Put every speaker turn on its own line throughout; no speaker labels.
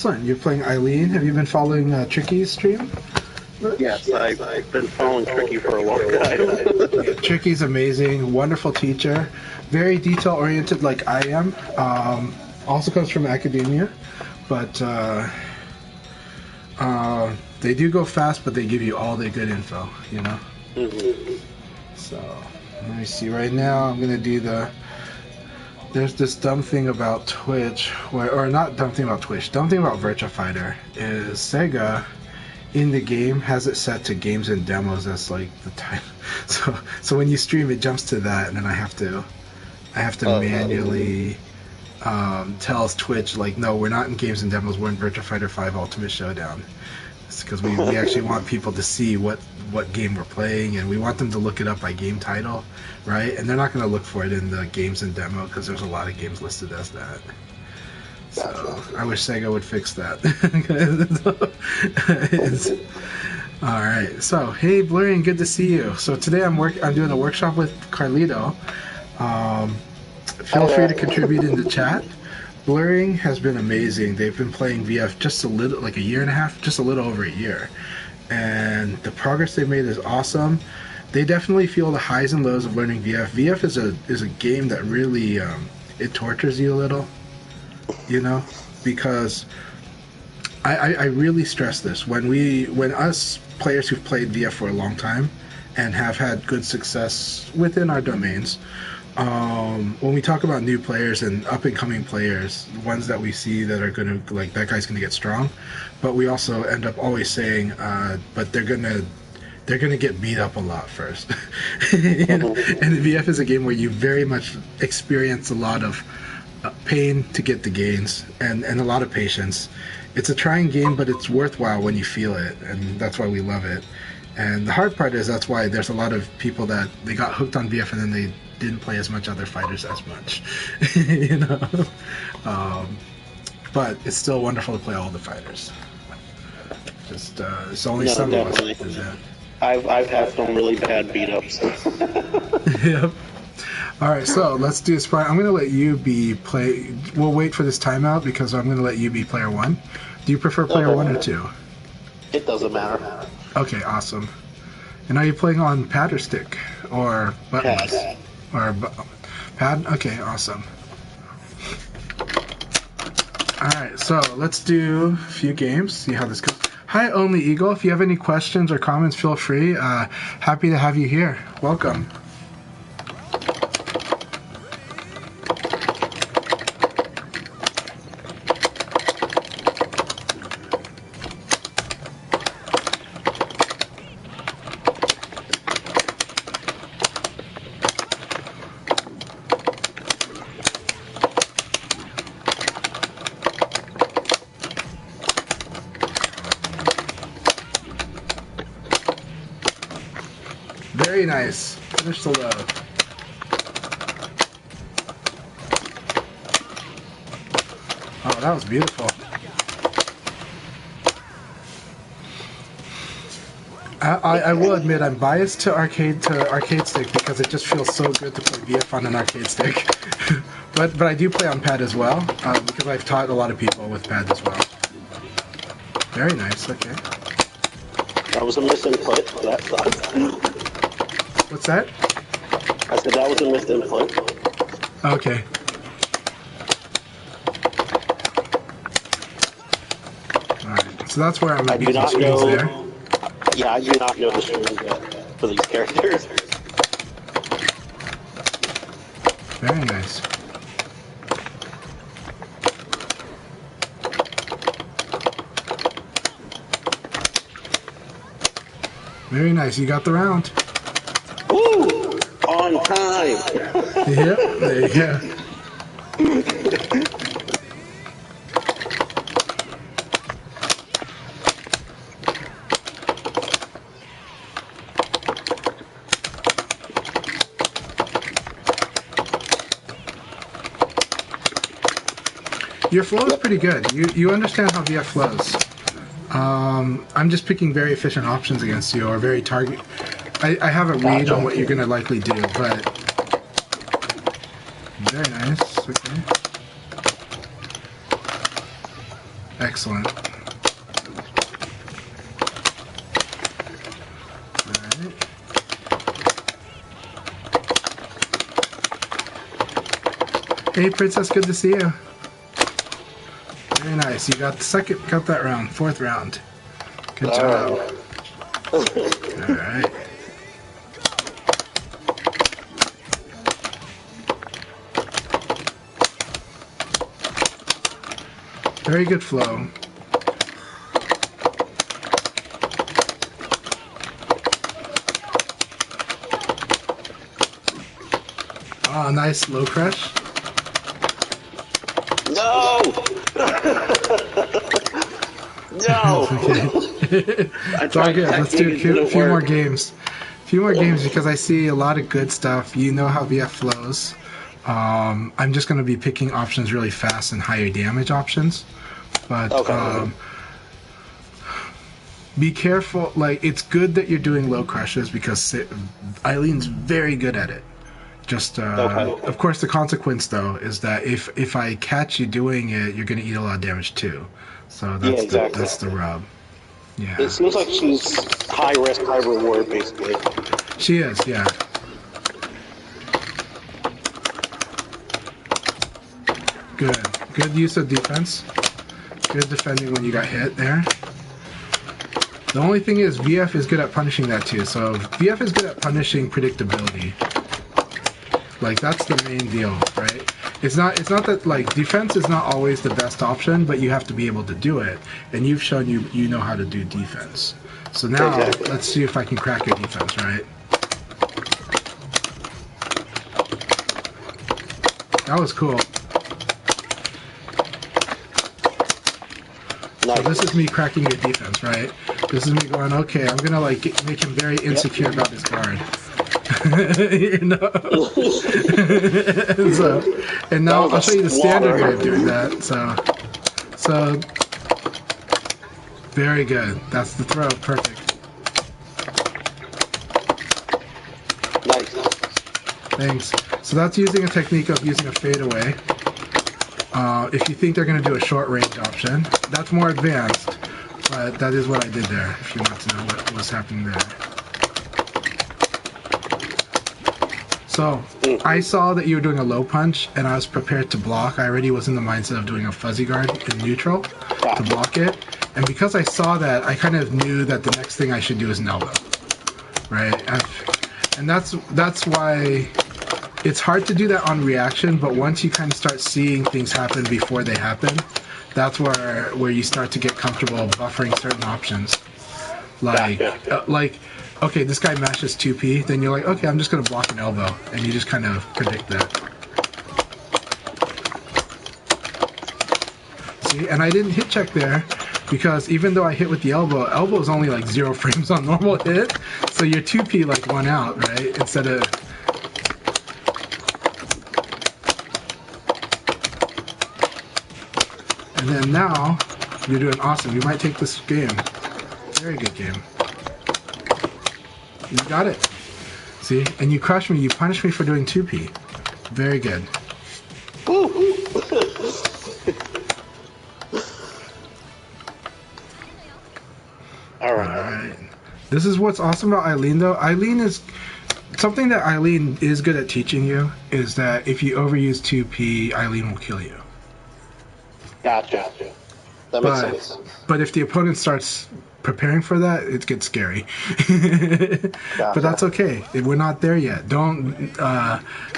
Excellent. You're playing Eileen. Have you been following Tricky's stream?
Yes, I've been following Tricky for a long time.
Tricky's amazing, wonderful teacher, very detail-oriented like I am. Also comes from academia, but they do go fast, but they give you all the good info, you know?
Mm-hmm.
So, let me see. Right now, I'm going to do the... There's this dumb thing about Twitch, or not dumb thing about Twitch, dumb thing about Virtua Fighter is Sega in the game has it set to games and demos as like the title. So when you stream it jumps to that, and then I have to manually tell Twitch like, no, we're not in games and demos, we're in Virtua Fighter 5 Ultimate Showdown. It's because we actually want people to see what game we're playing, and we want them to look it up by game title, right? And they're not going to look for it in the games and demo because there's a lot of games listed as that. So I wish Sega would fix that. All right. So hey, Blurring, good to see you. So today I'm doing a workshop with Carlito. Feel free to contribute in the chat. Blurring has been amazing. They've been playing VF just a little, like a year and a half, just a little over a year, and the progress they've made is awesome. They definitely feel the highs and lows of learning VF. VF is a game that really it tortures you a little, you know, because I really stress this when us players who've played VF for a long time and have had good success within our domains. When we talk about new players and up-and-coming players, ones that we see that are going to, like, that guy's going to get strong, but we also end up always saying, but they're going to get beat up a lot first. You know? And VF is a game where you very much experience a lot of pain to get the gains and a lot of patience. It's a trying game, but it's worthwhile when you feel it, and that's why we love it. And the hard part is that's why there's a lot of people that they got hooked on VF and then they didn't play as much other fighters as much, you know. But it's still wonderful to play all the fighters. Just it's only some of us like that.
I've had some really bad beat ups.
Yep. All right, so let's do sparring. I'm going to let you be play. We'll wait for this timeout because I'm going to let you be player one. Do you prefer player one or two?
It doesn't matter.
Okay, awesome. And are you playing on pad or stick or buttons?
Pad.
Or pad? Okay, awesome. Alright, so let's do a few games, see how this goes. Hi, Only Eagle. If you have any questions or comments, feel free. Happy to have you here. Welcome. Very nice. Finish the low. Oh, that was beautiful. I will admit I'm biased to arcade stick because it just feels so good to play VF on an arcade stick. but I do play on pad as well because I've taught a lot of people with pad as well. Very nice. Okay.
That was a misinput. That sucks.
What's that?
I said that was a misinput.
Okay. Alright, so that's where I'm at using strings there.
Yeah, I do not know the strings yet for these characters.
Very nice. Very nice, you got the round.
Woo! On time!
Yep, there you go. Your flow is pretty good. You understand how VF flows. I'm just picking very efficient options against you, or very target. I have a read on what you're going to likely do, but very nice. Okay. Excellent. Alright. Hey Princess, good to see you. Very nice. You got that round, 4th round. Good job. Alright. Very good flow. Oh, nice low crush.
No! No!
Okay. It's all good. Let's do a few more games. A few more games because I see a lot of good stuff. You know how VF flows. I'm just going to be picking options really fast and higher damage options. But
okay.
Be careful. Like, it's good that you're doing low crushes because Eileen's very good at it. Just of course, the consequence though is that if I catch you doing it, you're going to eat a lot of damage too. So that's that's the rub. Yeah.
It seems like she's high risk, high reward, basically.
She is, yeah. Good use of defense. Good defending when you got hit there. The only thing is VF is good at punishing that too. So VF is good at punishing predictability. Like, that's the main deal, right? It's not that, like, defense is not always the best option, but you have to be able to do it. And you've shown you know how to do defense. So now let's see if I can crack your defense, right? That was cool. So this is me cracking your defense, right? This is me going, okay, I'm gonna like make him very insecure about his guard. You know? and now I'll show you the standard way of doing that. So very good. That's the throw. Perfect.
Nice.
Thanks. So that's using a technique of using a fadeaway. If you think they're going to do a short range option, that's more advanced, but that is what I did there, if you want to know what was happening there. So, I saw that you were doing a low punch, and I was prepared to block. I already was in the mindset of doing a fuzzy guard in neutral to block it, and because I saw that, I kind of knew that the next thing I should do is an elbow, right? And that's why it's hard to do that on reaction, but once you kind of start seeing things happen before they happen, that's where you start to get comfortable buffering certain options. Like, okay, this guy mashes 2P, then you're like, okay, I'm just going to block an elbow, and you just kind of predict that. See, and I didn't hit check there, because even though I hit with the elbow is only like 0 frames on normal hit, so your 2P like won out, right? Instead of... And then now, you're doing awesome. You might take this game. Very good game. You got it. See? And you crushed me. You punished me for doing 2P. Very good. Alright. This is what's awesome about Eileen, though. Eileen is... Something that Eileen is good at teaching you is that if you overuse 2P, Eileen will kill you.
Gotcha. That makes sense.
But if the opponent starts preparing for that, it gets scary. But that's okay. We're not there yet. Don't.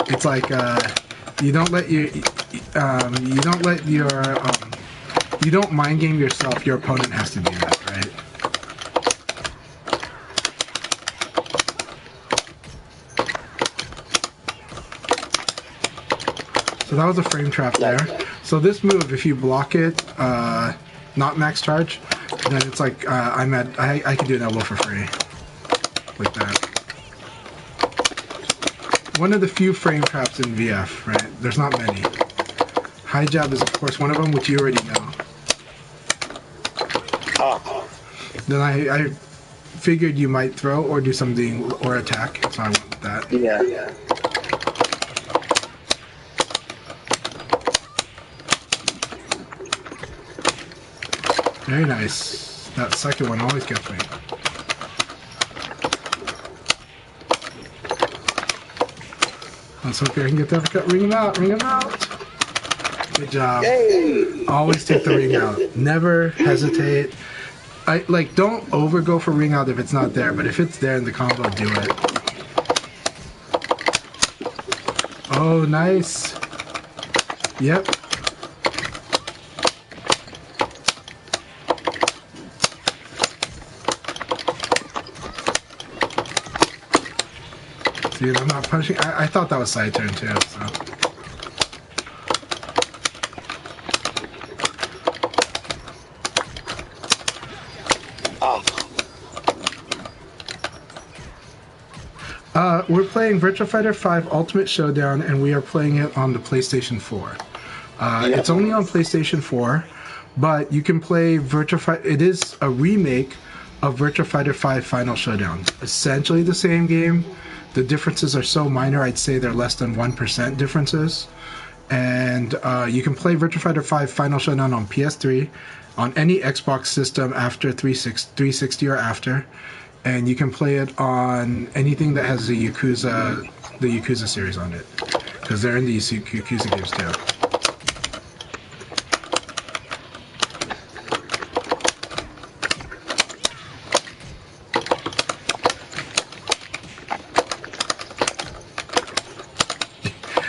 It's like you don't let your you don't mind game yourself. Your opponent has to do that, right? So that was a frame trap there. So this move, if you block it, not max charge, then it's like I can do an elbow for free, like that. One of the few frame traps in VF, right? There's not many. High jab is of course one of them, which you already know. Then I figured you might throw or do something or attack, so I went with that.
Yeah.
Very nice. That second one always gets me. Let's hope I can get the uppercut. Ring him out. Ring him out. Good job.
Yay!
Always take the ring out. Never hesitate. Don't overgo for ring out if it's not there, but if it's there in the combo, do it. Oh, nice. Yep. Dude, I'm not punishing. I thought that was side turn too, so. We're playing Virtua Fighter 5 Ultimate Showdown, and we are playing it on the PlayStation 4. It's only on PlayStation 4, but you can play Virtua Fighter. It is a remake of Virtua Fighter 5 Final Showdown. Essentially the same game. The differences are so minor, I'd say they're less than 1% differences. And you can play Virtua Fighter 5 Final Showdown on PS3, on any Xbox system after 360 or after. And you can play it on anything that has the Yakuza series on it. Because they're in the Yakuza games too.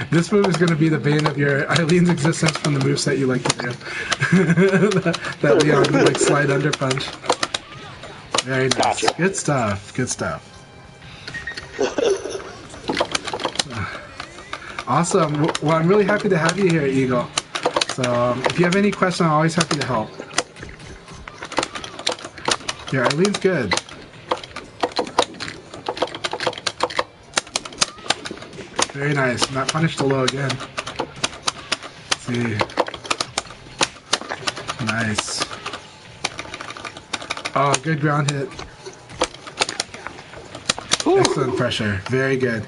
This move is going to be the bane of your Eileen's existence from the moveset you like to do. that Leon like slide under punch. Very nice.
Gotcha.
Good stuff. Good stuff. Awesome. Well, I'm really happy to have you here, Eagle. So if you have any questions, I'm always happy to help. Yeah, Eileen's good. Very nice. Not punished to low again. Let's see. Nice. Oh, good ground hit. Ooh. Excellent pressure. Very good.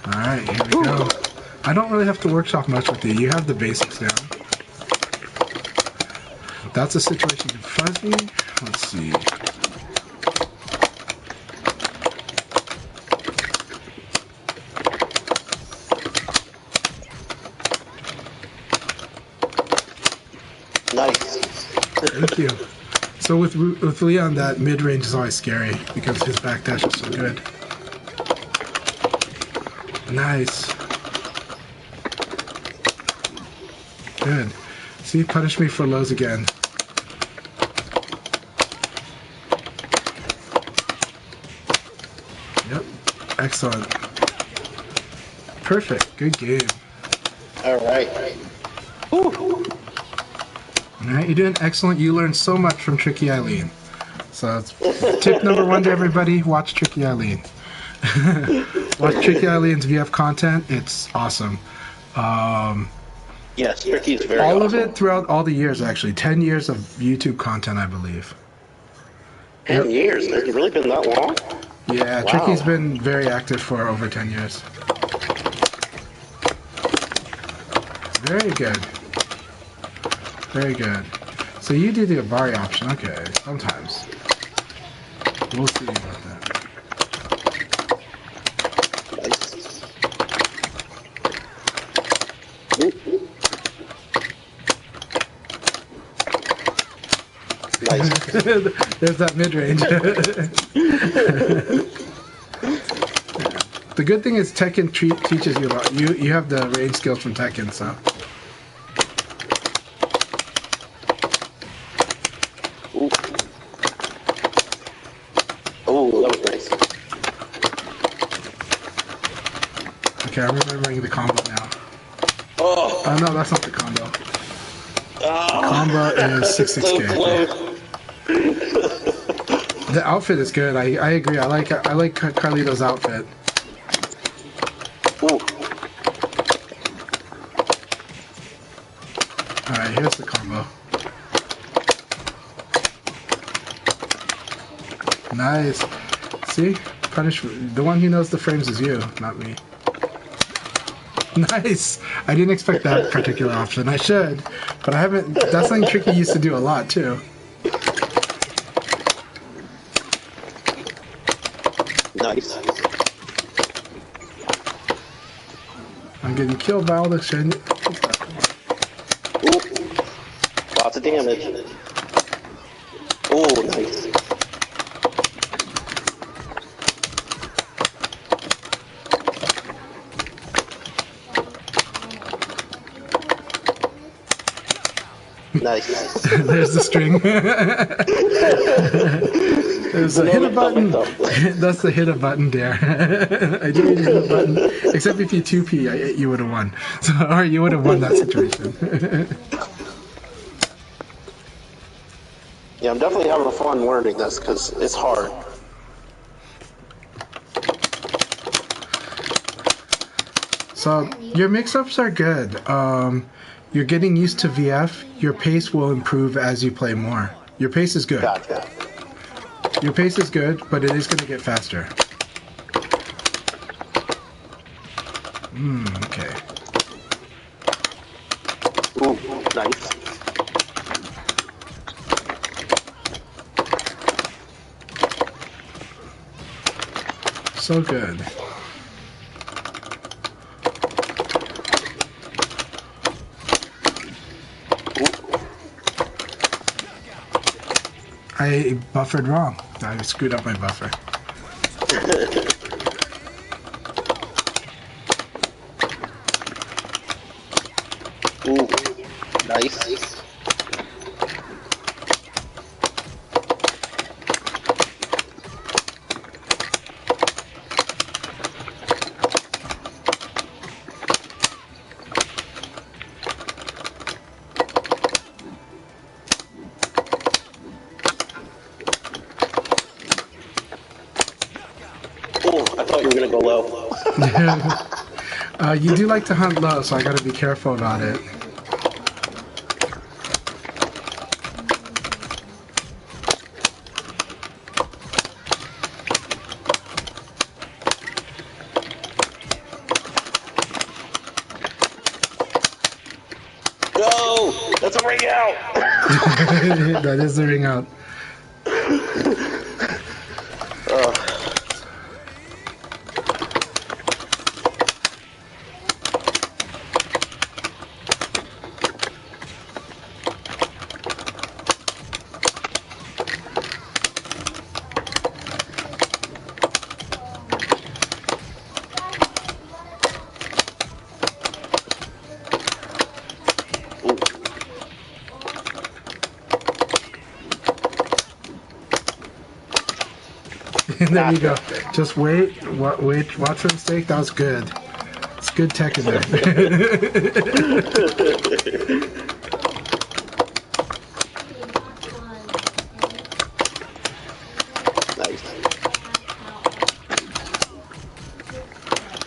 Alright, here we go. I don't really have to workshop much with you. You have the basics down. That's a situation in fuzzy. Let's see.
Nice.
Thank you. So with Leon, that mid-range is always scary because his backdash is so good. Nice. Good. See, punish me for lows again. Yep. Excellent. Perfect. Good game.
All right. Ooh.
Alright, you're doing excellent. You learned so much from Tricky Eileen. So it's tip number 1 to everybody, watch Tricky Eileen. Watch Tricky Eileen's VF content. It's awesome.
Yes, Tricky's very
all
awesome.
of it throughout all the years, actually. 10 years of YouTube content, I believe.
10 years? Has it really been that long?
Yeah,
Wow.
Tricky's been very active for over 10 years. Very good. Very good. So you do the Abari option, okay, sometimes. We'll see about that.
Nice.
There's that mid-range. The good thing is Tekken teaches you a lot. You have the range skills from Tekken, so.
Oh, that was nice.
Okay, I'm remembering the combo now.
Oh,
Oh no, that's not the combo.
oh.
Combo is 66K.
So close.
The outfit is good. I agree. I like Carlito's outfit.
Ooh.
All right, here's the combo. Nice. See, punish. The one who knows the frames is you, not me. Nice. I didn't expect that particular option. I should, but I haven't. That's something Tricky used to do a lot too.
Nice.
I'm getting killed by all the shiny.
Ooh. Lots of damage. Oh, nice. Nice.
There's the string. There's a hit a button. That's the hit a button dare. I didn't hit a button. Except if you 2P, you would have won. So, or you would have won that situation.
Yeah, I'm definitely having fun learning this because it's hard.
So your mix-ups are good. You're getting used to VF. Your pace will improve as you play more. Your pace is good.
Gotcha.
Your pace is good, but it is going to get faster. Okay.
Ooh, nice.
So good. I buffered wrong. I screwed up my buffer.
Ooh, nice. Oh, I thought you were gonna go low.
You do like to hunt low, so I gotta be careful about it.
No, that's a ring out.
That is the ring out. There you go. Just wait, wait, watch the mistake. That was good. It's good tech in there.
Nice.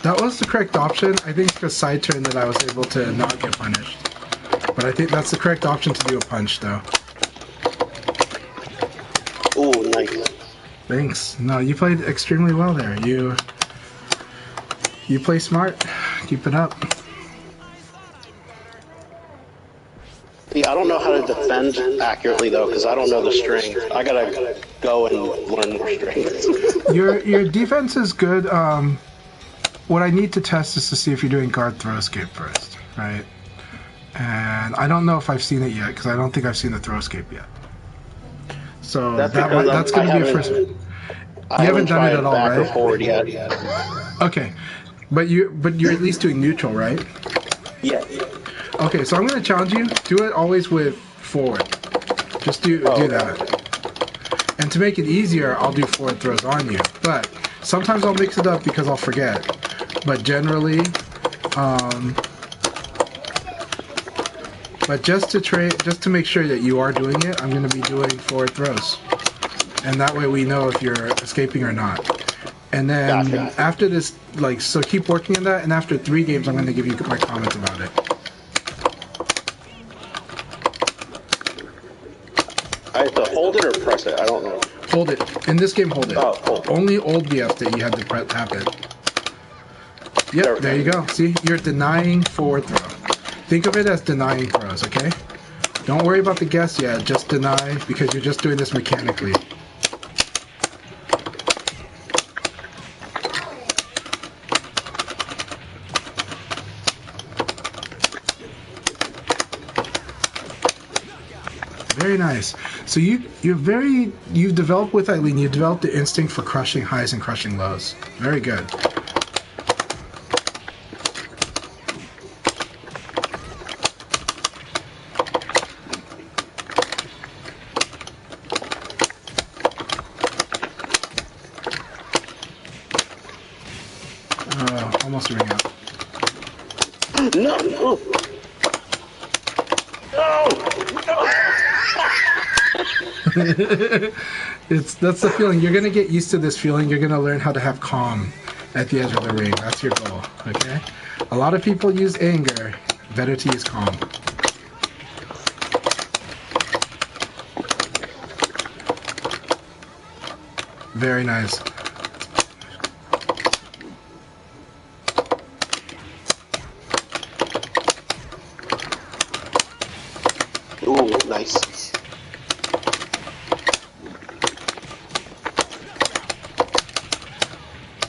That was the correct option. I think it's a side turn that I was able to not get punished. But I think that's the correct option to do a punch, though.
Ooh, nice.
Thanks. No, you played extremely well there. You play smart. Keep it up.
Yeah, I don't know how to defend accurately though, because I don't know the strings. I gotta go and learn more strings.
Your defense is good. What I need to test is to see if you're doing guard throw escape first, right? And I don't know if I've seen it yet because I don't think I've seen the throw escape yet. So that's going to be a first. You haven't done it at all, right?
Or forward yet.
Okay, but you're at least doing neutral, right?
Yeah.
Okay, so I'm going to challenge you. Do it always with forward. Just do that. And to make it easier, I'll do forward throws on you. But sometimes I'll mix it up because I'll forget. But generally, but just to make sure that you are doing it, I'm going to be doing forward throws. And that way we know if you're escaping or not. And then
Gotcha.
After this, so keep working on that, and after 3 games, I'm going to give you my comments about it.
I have to hold it or press it? I don't know.
Hold it. In this game, hold it.
Oh, hold.
Only old BF that you had to tap it. Yep, there you go. See, you're denying forward throw. Think of it as denying throws, okay? Don't worry about the guess yet. Just deny because you're just doing this mechanically. Very nice. So you've developed with Eileen, you've developed the instinct for crushing highs and crushing lows. Very good. Almost ring out.
No, no.
That's the feeling. You're gonna get used to this feeling. You're gonna learn how to have calm at the edge of the ring. That's your goal. Okay. A lot of people use anger. Better to use calm. Very nice.
Ooh, nice.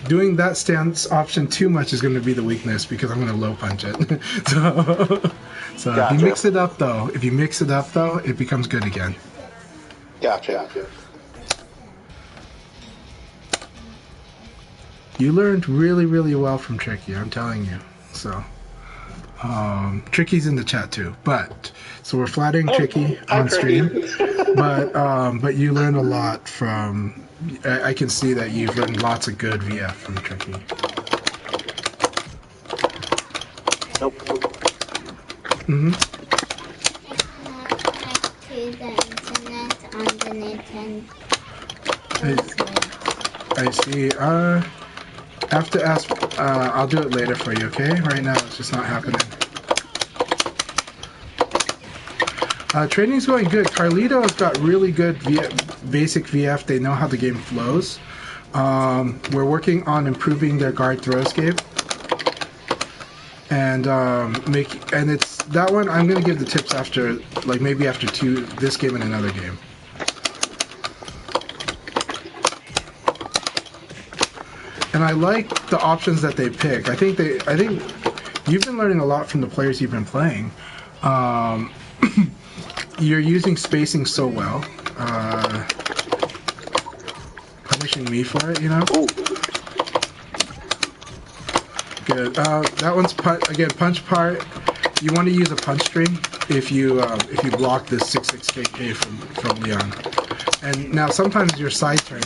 Doing that stance option too much is going to be the weakness because I'm going to low punch it. so
Gotcha.
if you mix it up though, it becomes good again.
Gotcha.
You learned really, really well from Tricky, I'm telling you. So Tricky's in the chat too, so we're flattering Tricky on stream, but you learned a lot from. I can see that you've learned lots of good VF from Tricky.
Nope.
Mm-hmm. I see. I have to ask. I'll do it later for you, okay? Right now, it's just not happening. Training's going good. Carlito's got really good basic VF. They know how the game flows. We're working on improving their guard throws game. And it's that one. I'm gonna give the tips after, like maybe after this game and another game. And I like the options that they pick. I think you've been learning a lot from the players you've been playing. You're using spacing so well. Punishing me for it, you know?
Ooh.
Good. That one's punch part. You want to use a punch string if you block this 6-6 KK from Leon. And now sometimes you're side turn,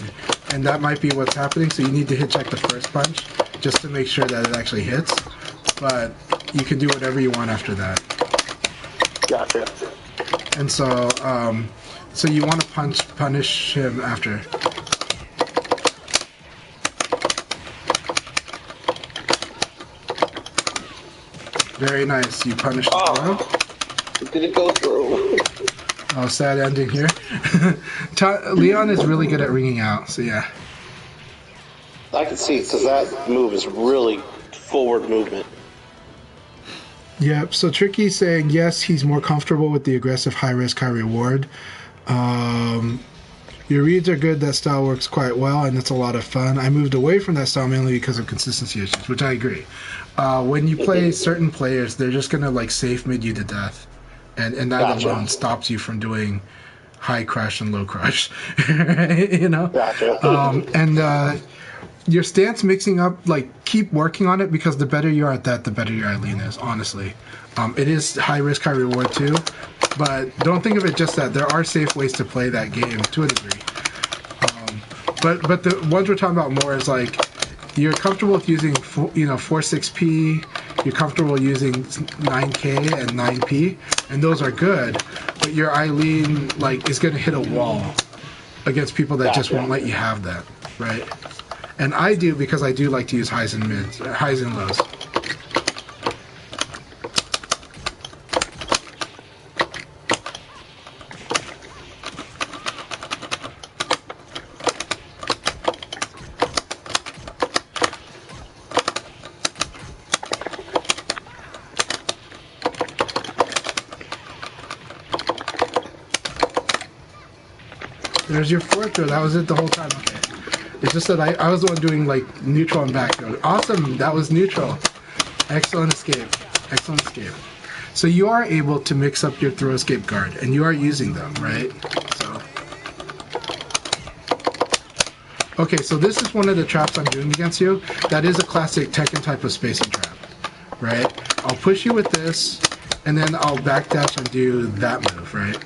and that might be what's happening. So you need to hit check the first punch just to make sure that it actually hits. But you can do whatever you want after that.
Gotcha.
And so you want to punish him after. Very nice. You punished him.
It didn't go through.
Oh, sad ending here. Leon is really good at ringing out, so yeah.
I can see, because that move is really forward movement.
Yep, so Tricky's saying, yes, he's more comfortable with the aggressive high risk, high reward. Your reads are good, that style works quite well, and it's a lot of fun. I moved away from that style mainly because of consistency issues, which I agree. When you play certain players, they're just going to like safe mid you to death. And that alone stops you from doing high crush and low crush. You know?
Gotcha.
Your stance mixing up, like, keep working on it because the better you are at that, the better your Eileen is, honestly. It is high risk, high reward too, but don't think of it just that. There are safe ways to play that game to a degree. But the ones we're talking about more is like, you're comfortable with using 4-6P, you're comfortable using 9K and 9P, and those are good, but your Eileen, like, is going to hit a wall against people that just won't let you have that, right? And I do because I do like to use highs and lows. There's your fourth throw. That was it the whole time. Okay. It's just that I was the one doing like neutral and back throw. Awesome. That was neutral. Excellent escape. Excellent escape. So you are able to mix up your throw escape guard, and you are using them, right? So. Okay, so this is one of the traps I'm doing against you. That is a classic Tekken type of spacing trap, right? I'll push you with this, and then I'll backdash and do that move, right?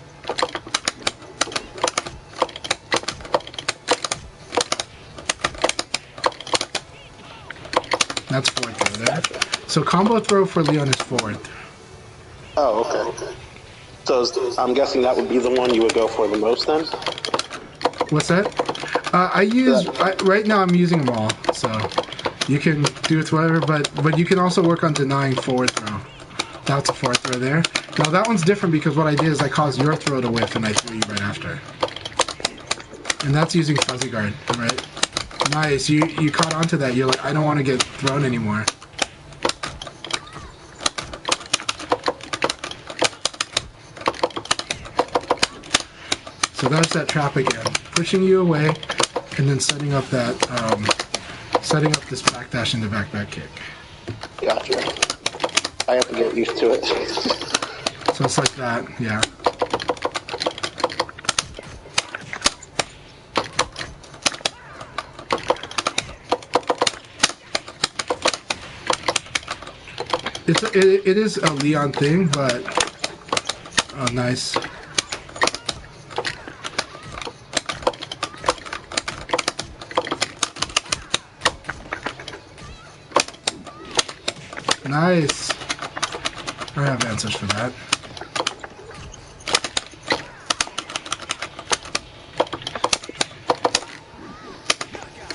That's fourth throw there. So combo throw for Leon is fourth.
Oh, okay. So I'm guessing that would be the one you would go for the most then?
What's that? Right now I'm using them all, so you can do with whatever, but you can also work on denying forward throw. That's a fourth throw there. Now that one's different because what I did is I caused your throw to whiff and I threw you right after. And that's using fuzzy guard, right? Nice, you caught onto that. You're like, I don't want to get thrown anymore. So that's that trap again. Pushing you away and then setting up that setting up this backdash into back kick.
Gotcha. I have to get used to it.
So it's like that, yeah. It is a Leon thing, but oh, nice. Nice. I have answers for that.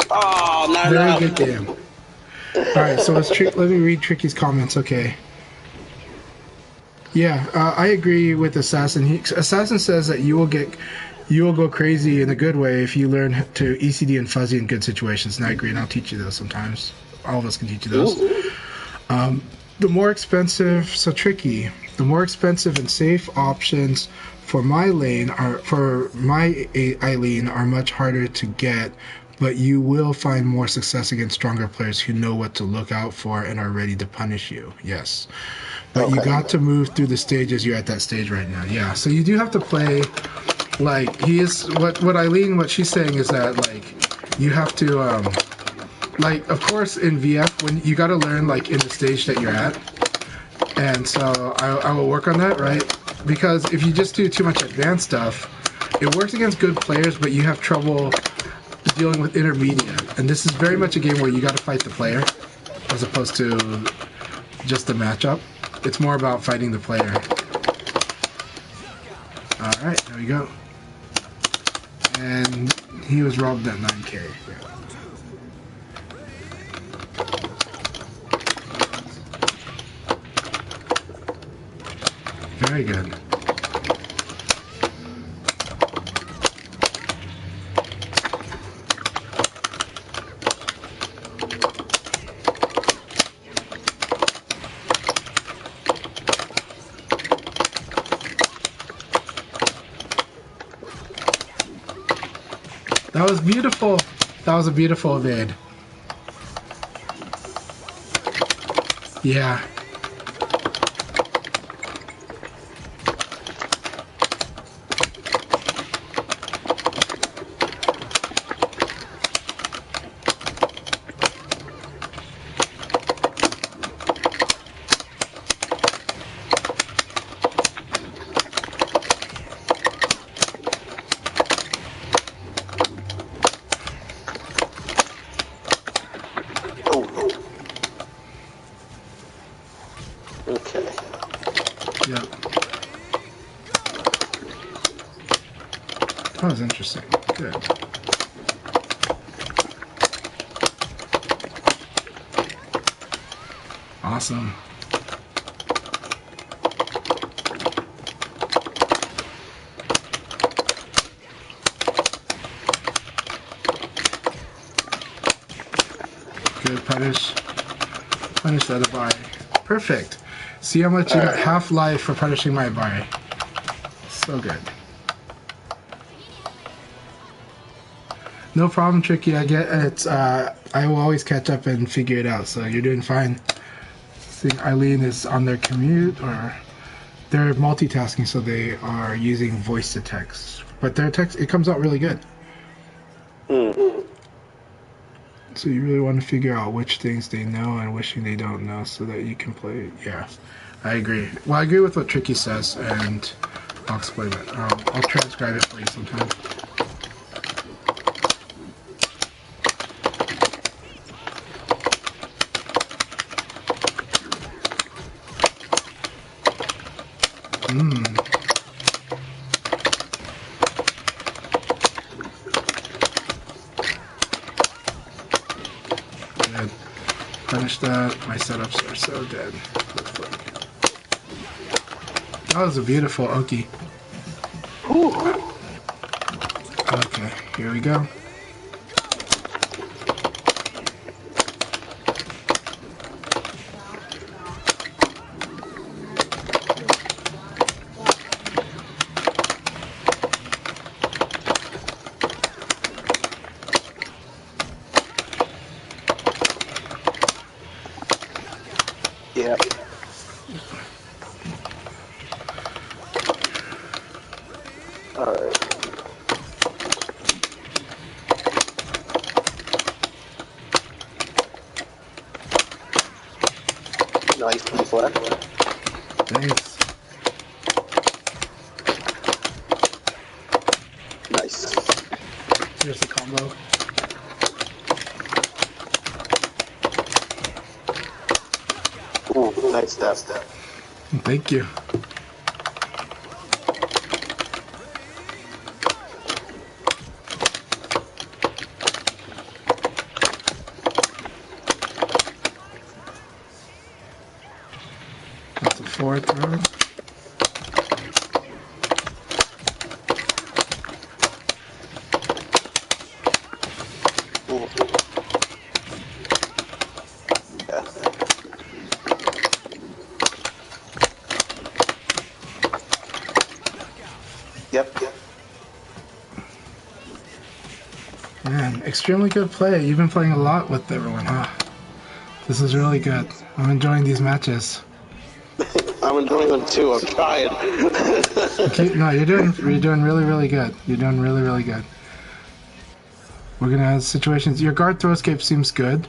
Oh, no,
Very good game. Alright, so let me read Tricky's comments, okay. Yeah, I agree with Assassin. Assassin says that you will go crazy in a good way if you learn to ECD and fuzzy in good situations. And I agree, and I'll teach you those sometimes. All of us can teach you those. The more expensive, so Tricky, the more expensive and safe options for my lane Eileen are much harder to get, but you will find more success against stronger players who know what to look out for and are ready to punish you. Yes. But okay. You got to move through the stages. You're at that stage right now. Yeah. So you do have to play like what Eileen, what she's saying is that like you have to like, of course, in VF, when you got to learn like in the stage that you're at, and so I will work on that, right? Because if you just do too much advanced stuff, it works against good players, but you have trouble dealing with intermediate. And this is very much a game where you got to fight the player, as opposed to just the matchup. It's more about fighting the player. All right, there we go. And he was robbed at 9K. Yeah. Very good. That was beautiful. That was a beautiful evade. Yeah. That was interesting. Good. Awesome. Good punish. Punish that Abai. Perfect. See how much you got half life for punishing my Abai. So good. No problem, Tricky. I get it's. I will always catch up and figure it out. So you're doing fine. See, Eileen is on their commute, or they're multitasking, so they are using voice to text. But their text, it comes out really good. So you really want to figure out which things they know and which thing they don't know, so that you can play. Yeah, I agree. Well, I agree with what Tricky says, and I'll explain it. I'll transcribe it for you sometime. Good. Finish that. My setups are so dead. That was a beautiful Oki. Okay, here we go.
Yeah. All right. Nice left.
Thanks.
Nice.
Here's the combo.
Ooh, nice step.
Thank you. That's a fourth row.
Ooh. Yeah. Yep.
Man, extremely good play. You've been playing a lot with everyone, huh? This is really good. I'm enjoying these matches.
I'm enjoying them too. I'm trying.
Okay, no, you're doing really, really good. You're doing really, really good. We're gonna have situations. Your guard throw escape seems good.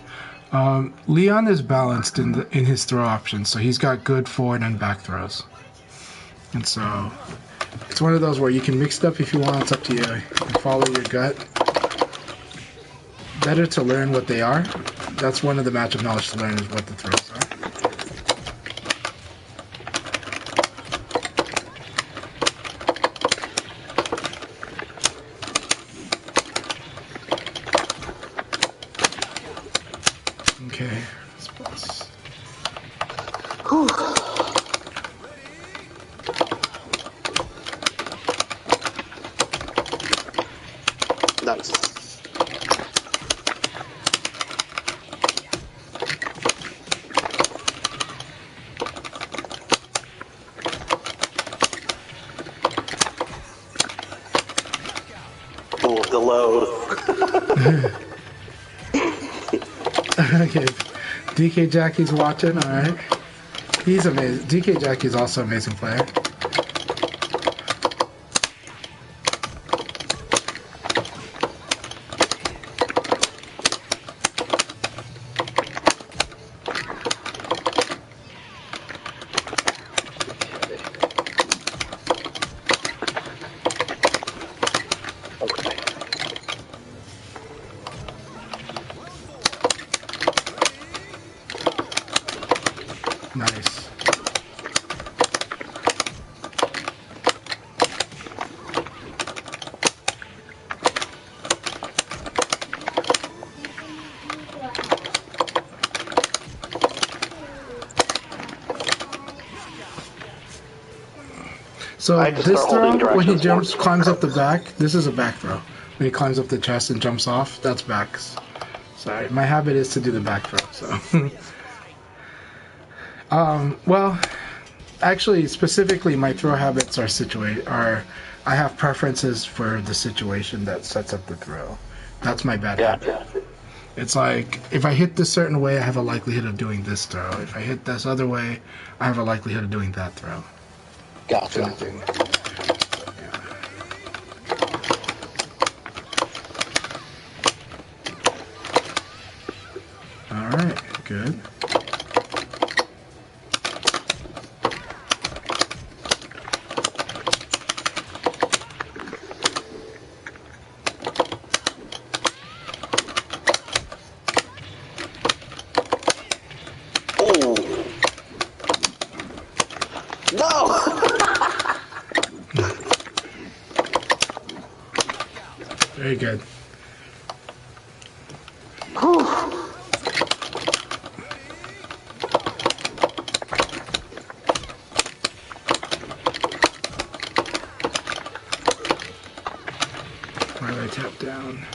Leon is balanced in his throw options, so he's got good forward and back throws. And so it's one of those where you can mix it up if you want. It's up to you. You can follow your gut. Better to learn what they are. That's one of the matchup knowledge to learn is what the throws are. Okay.
Nice. Ooh, the load.
Okay. DK Jackie's watching, alright. He's amazing. DK Jackie's also an amazing player. Nice. So this throw, when he jumps, climbs up the back, this is a back throw. When he climbs up the chest and jumps off, that's backs. Sorry, my habit is to do the back throw, so. Well, actually, specifically, my throw habits are I have preferences for the situation that sets up the throw. That's my bad
Yeah.
habit. It's like, if I hit this certain way, I have a likelihood of doing this throw. If I hit this other way, I have a likelihood of doing that throw.
Gotcha.
Kind of thing. All right, good. Very good. Why did I tap down?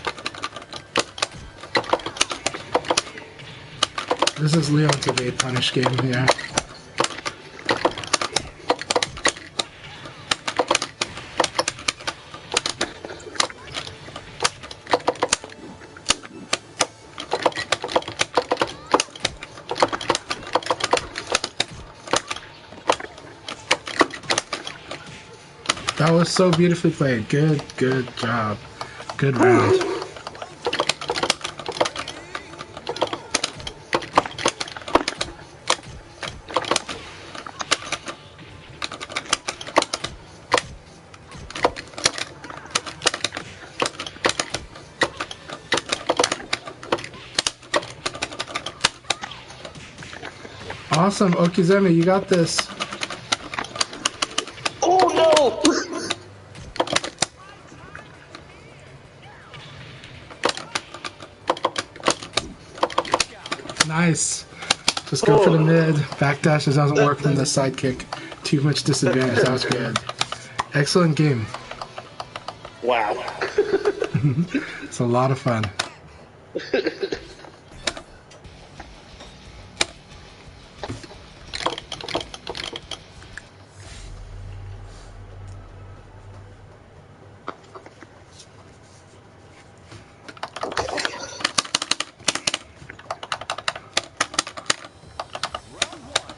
This is Leon's evade punish game here. That was so beautifully played. Good job. Good round. Awesome, Okizeme, you got this.
Oh no!
Nice. Just go for the mid. Backdash doesn't work from the sidekick. Too much disadvantage. That was good. Excellent game.
Wow.
It's a lot of fun.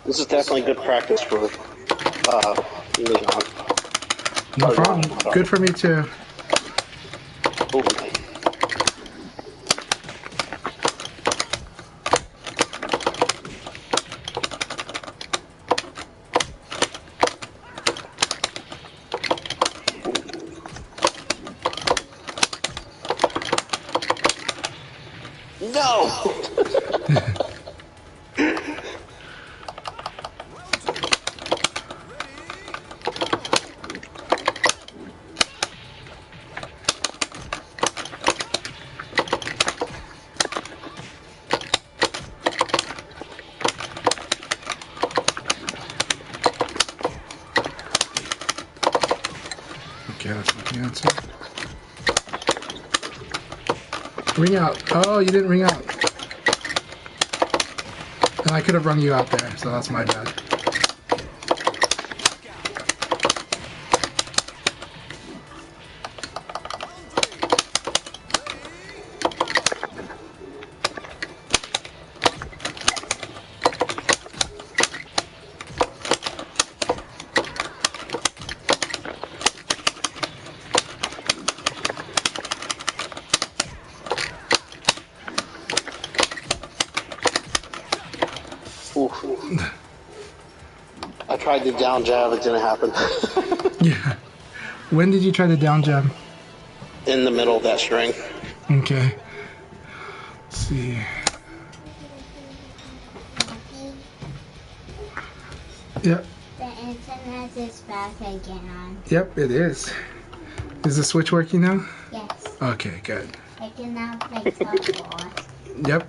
This is definitely good practice for Leon.
No problem. Good for me too.
Oh. No!
Okay, that's my answer. Ring out. Oh, you didn't ring out. And I could have rung you out there, so that's my bad.
I tried the down jab, it didn't happen.
Yeah. When did you try the down jab?
In the middle of that string.
Okay. Let's see. Yep.
The internet is back again.
Yep, it is. Is the switch working now?
Yes.
Okay, good.
I can now play Star Wars.
Yep.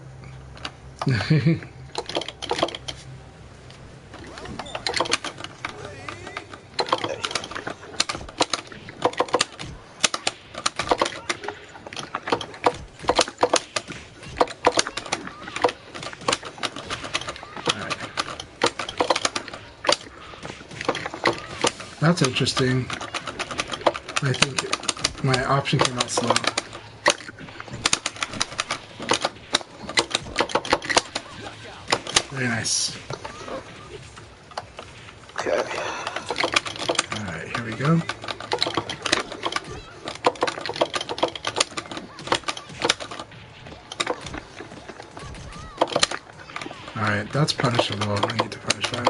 That's interesting. I think my option came out slow. Very nice.
Okay.
Alright, here we go. Alright, that's punishable. I need to punish that.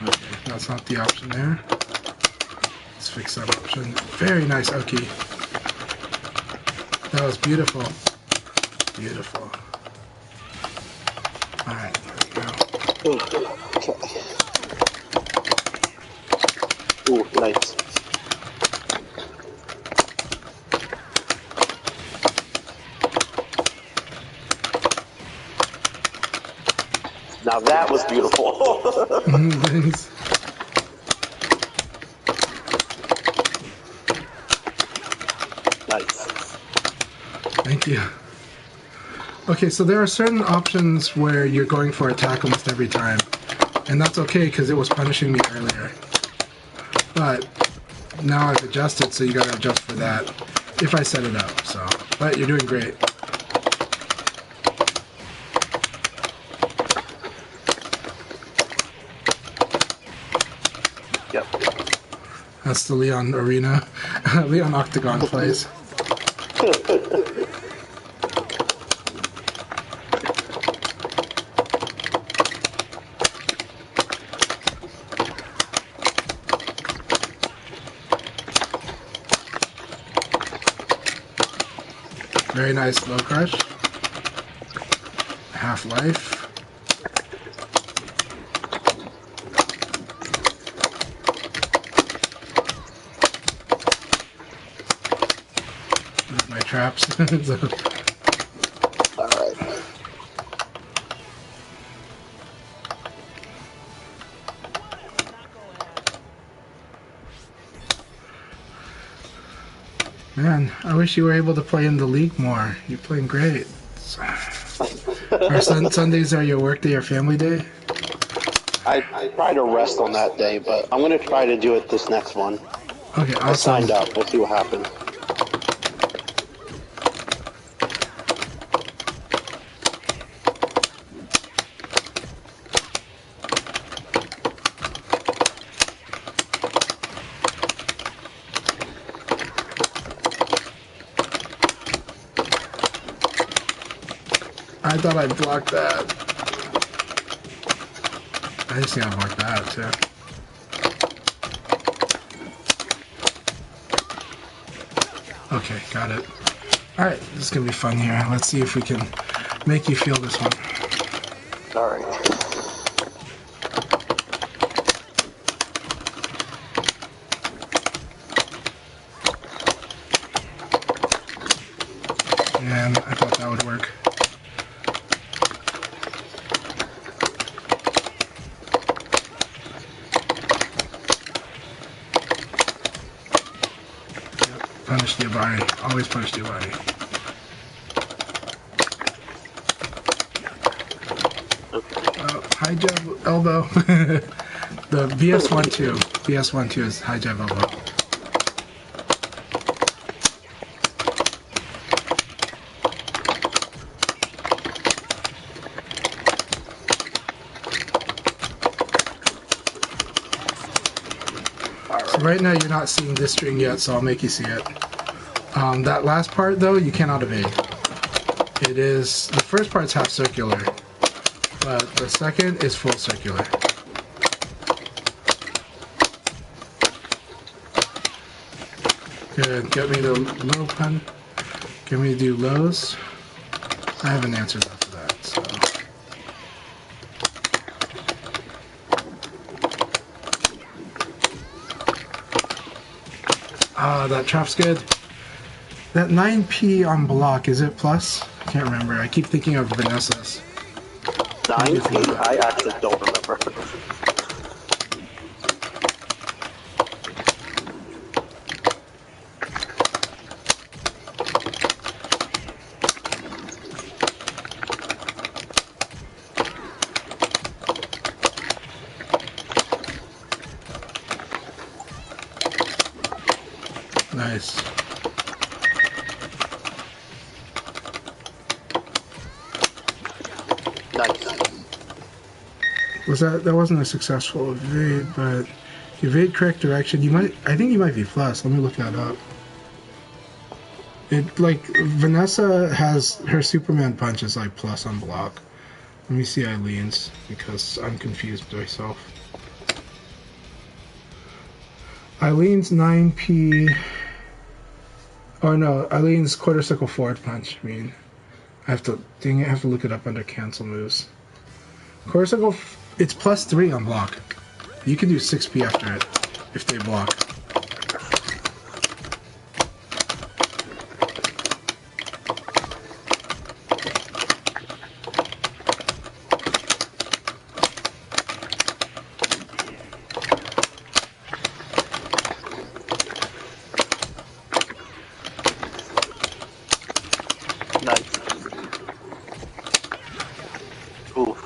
Okay, that's not the option there. Let's fix that option. Very nice, Oki. That was beautiful. Beautiful. Alright, here we go.
Ooh, okay. Ooh, nice. Now that was beautiful.
Thanks.
Nice.
Thank you. Okay, so there are certain options where you're going for attack almost every time. And that's okay, because it was punishing me earlier. But now I've adjusted, so you gotta adjust for that. If I set it up, so. But you're doing great.
Yep.
That's the Leon Arena. Leon Octagon plays. Very nice low crush. Half life. With my traps. So.
Alright.
Man, I wish you were able to play in the league more. You're playing great. Are Sundays are your work day or family day?
I try to rest on that day, but I'm going to try to do it this next one.
Okay, awesome.
I signed up. We'll see what happens.
I thought I blocked that. I just gotta block that too. Okay, got it. Alright, this is gonna be fun here. Let's see if we can make you feel this one.
Alright.
And I thought that would work. Punish the body. Always punish the body. High jab elbow. The BS1-2. BS1-2 is high jab elbow. So right now you're not seeing this string yet, so I'll make you see it. That last part though, you cannot evade. It is, the first part's half circular, but the second is full circular. Good, get me the low pun. Get me to do lows. I haven't answered that for that, so. Ah, that trap's good. That 9P on block, is it plus? I can't remember. I keep thinking of Vanessa's.
9P? I actually don't remember.
Nice. That wasn't a successful evade, but evade correct direction. I think you might be plus. Let me look that up. It like Vanessa has her Superman punch is like plus on block. Let me see Eileen's because I'm confused myself. Eileen's 9p. Oh no, Eileen's quarter circle forward punch. I mean, I have to look it up under cancel moves. Quarter circle, it's plus 3 on block. You can do 6p after it if they block.
Nice. Ooh.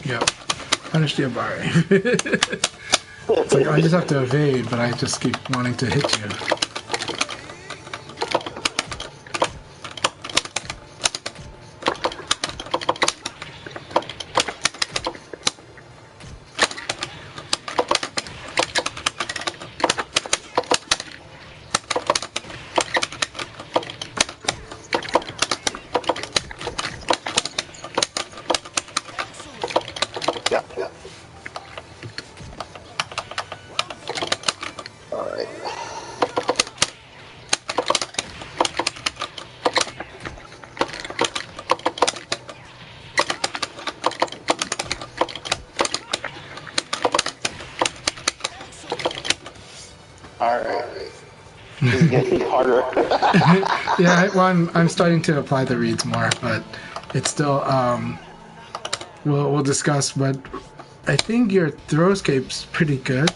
Yep. Punish the Abari. It's like I just have to evade, but I just keep wanting to hit you.
Yeah, yeah. All right. All right. This is getting harder.
Yeah, well, I'm starting to apply the reads more, but it's still we'll discuss. But I think your throw escape's pretty good.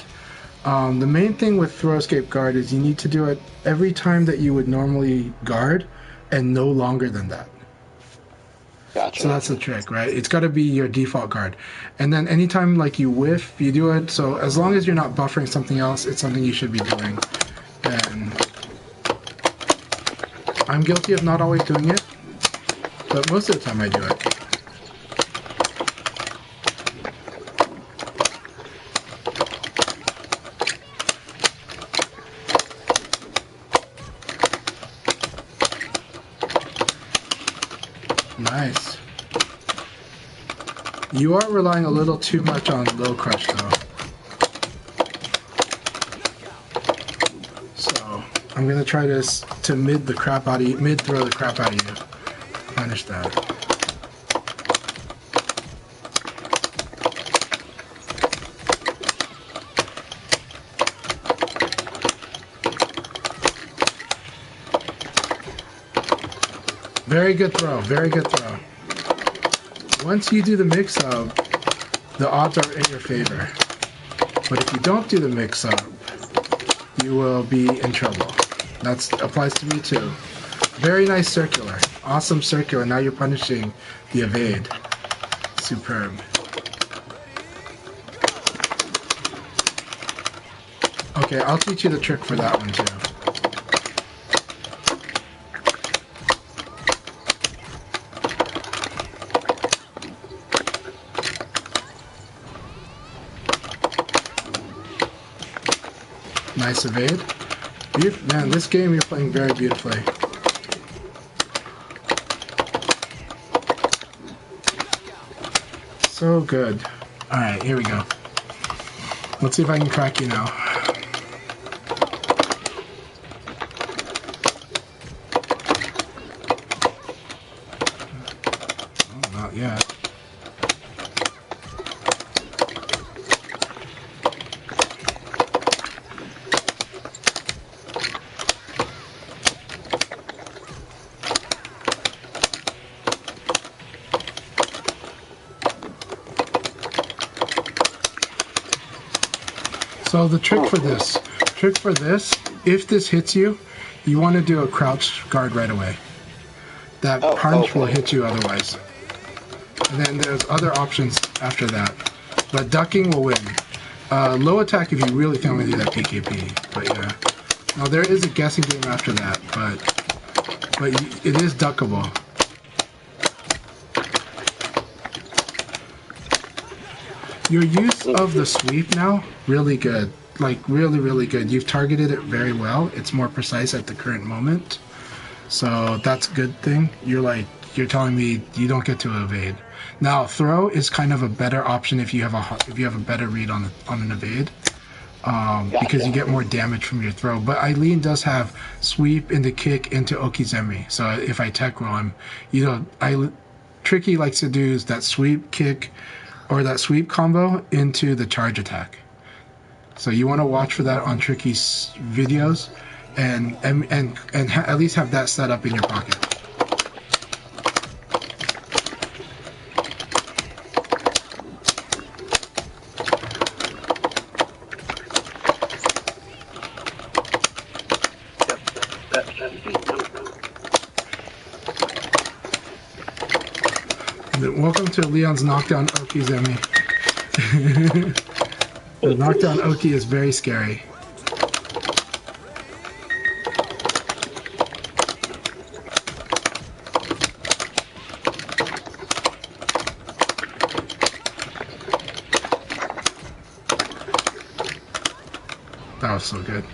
The main thing with throw escape guard is you need to do it every time that you would normally guard, and no longer than that.
Gotcha.
So that's the trick, right? It's got to be your default guard. And then anytime like you whiff, you do it. So as long as you're not buffering something else, it's something you should be doing. And I'm guilty of not always doing it, but most of the time I do it. Nice. You are relying a little too much on low crush though. So I'm gonna try to mid throw the crap out of you. Punish that. Very good throw, very good throw. Once you do the mix-up, the odds are in your favor. But if you don't do the mix-up, you will be in trouble. That applies to me too. Very nice circular. Awesome circular. Now you're punishing the evade. Superb. Okay, I'll teach you the trick for that one too. Nice evade. Man, this game you're playing very beautifully. So good. Alright, here we go. Let's see if I can crack you now. Oh, not yet. So the trick for this, if this hits you, you want to do a crouch guard right away. That punch will hit you otherwise. And then there's other options after that. But ducking will win. Low attack if you really think I'm going to do that PKP. But yeah. Now there is a guessing game after that, but it is duckable. Your use of the sweep now, really good. Like, really, really good. You've targeted it very well. It's more precise at the current moment. So that's a good thing. You're telling me you don't get to evade. Now, throw is kind of a better option if you have a better read on an evade. Because you get more damage from your throw. But Eileen does have sweep into kick into Okizeme. So if I tech roll him, Tricky likes to do that sweep kick or that sweep combo into the charge attack. So you want to watch for that on Tricky's videos, and at least have that set up in your pocket. Welcome to Leon's knockdown Okizeme. The knockdown Oki is very scary. That was so good.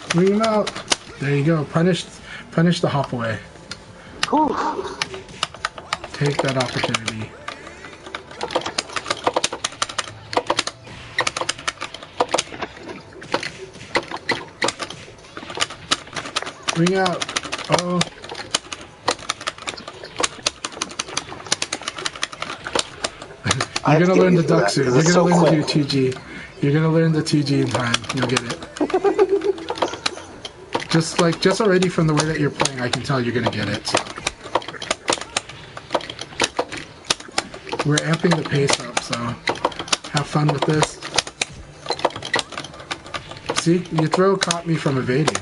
Bring him out. There you go. Punish the hop away.
Whew.
Take that opportunity. Bring out. Oh. You're gonna learn the duck soon. You're gonna learn to do 2G. You're gonna learn the 2G in time. You'll get it. Just already from the way that you're playing, I can tell you're gonna get it. So. We're amping the pace up, so have fun with this. See, your throw caught me from evading.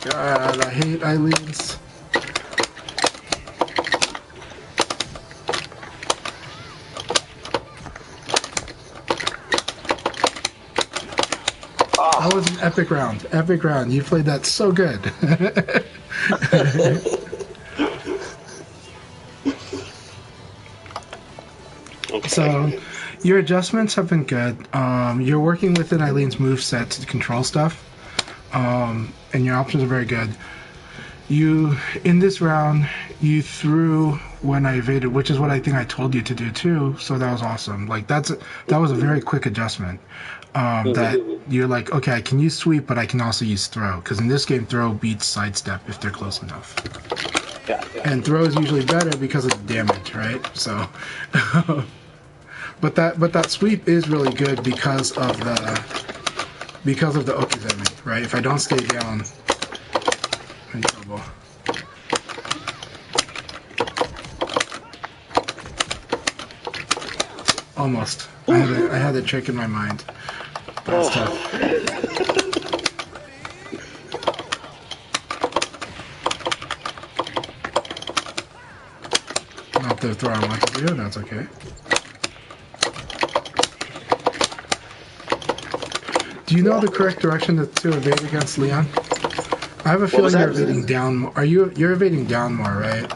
God, I hate Eileen's. That was an epic round. Epic round. You played that so good.
Okay.
So, your adjustments have been good. You're working within Eileen's moveset to control stuff. And your options are very good. In this round, you threw when I evaded, which is what I think I told you to do too. So that was awesome. Like that was a very quick adjustment. That you're like, okay, I can use sweep, but I can also use throw. Because in this game, throw beats sidestep if they're close enough.
Yeah.
And throw is usually better because of the damage, right? So, but that sweep is really good because of the Okizeme, right? If I don't stay down, I'm in trouble. Almost. I had a trick in my mind. That's tough. Not the throw I want to do, that's okay. Do you know the correct direction to evade against Leon? I have a feeling you're evading down more. You're evading down more, right?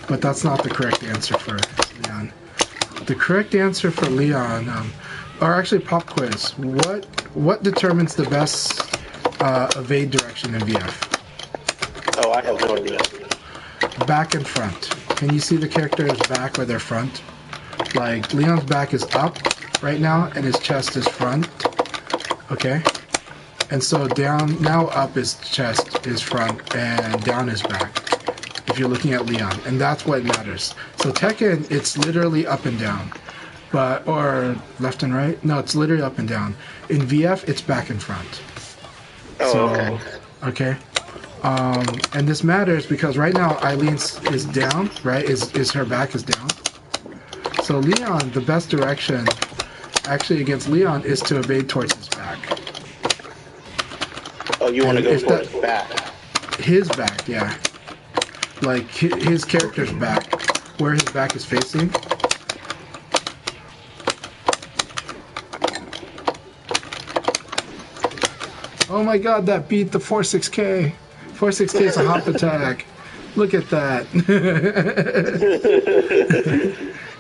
But that's not the correct answer for Leon. The correct answer for Leon, or actually pop quiz. What determines the best evade direction in VF?
Oh, I have no idea.
Back and front. Can you see the character's back or their front? Like Leon's back is up right now, and his chest is front. Okay. And so down now, up is chest is front, and down is back. If you're looking at Leon, and that's what matters. So Tekken, it's literally up and down, or left and right. No, it's literally up and down. In VF, it's back and front.
Oh,
so,
okay.
Okay. And this matters because right now Eileen's is down, right? Is her back is down. So Leon, the best direction actually against Leon is to evade towards his back.
Oh, you want to go towards his back?
His back, yeah. Like his character's back, where his back is facing. Oh my god, that beat the 4-6K. 4-6K is a hop attack. Look at that.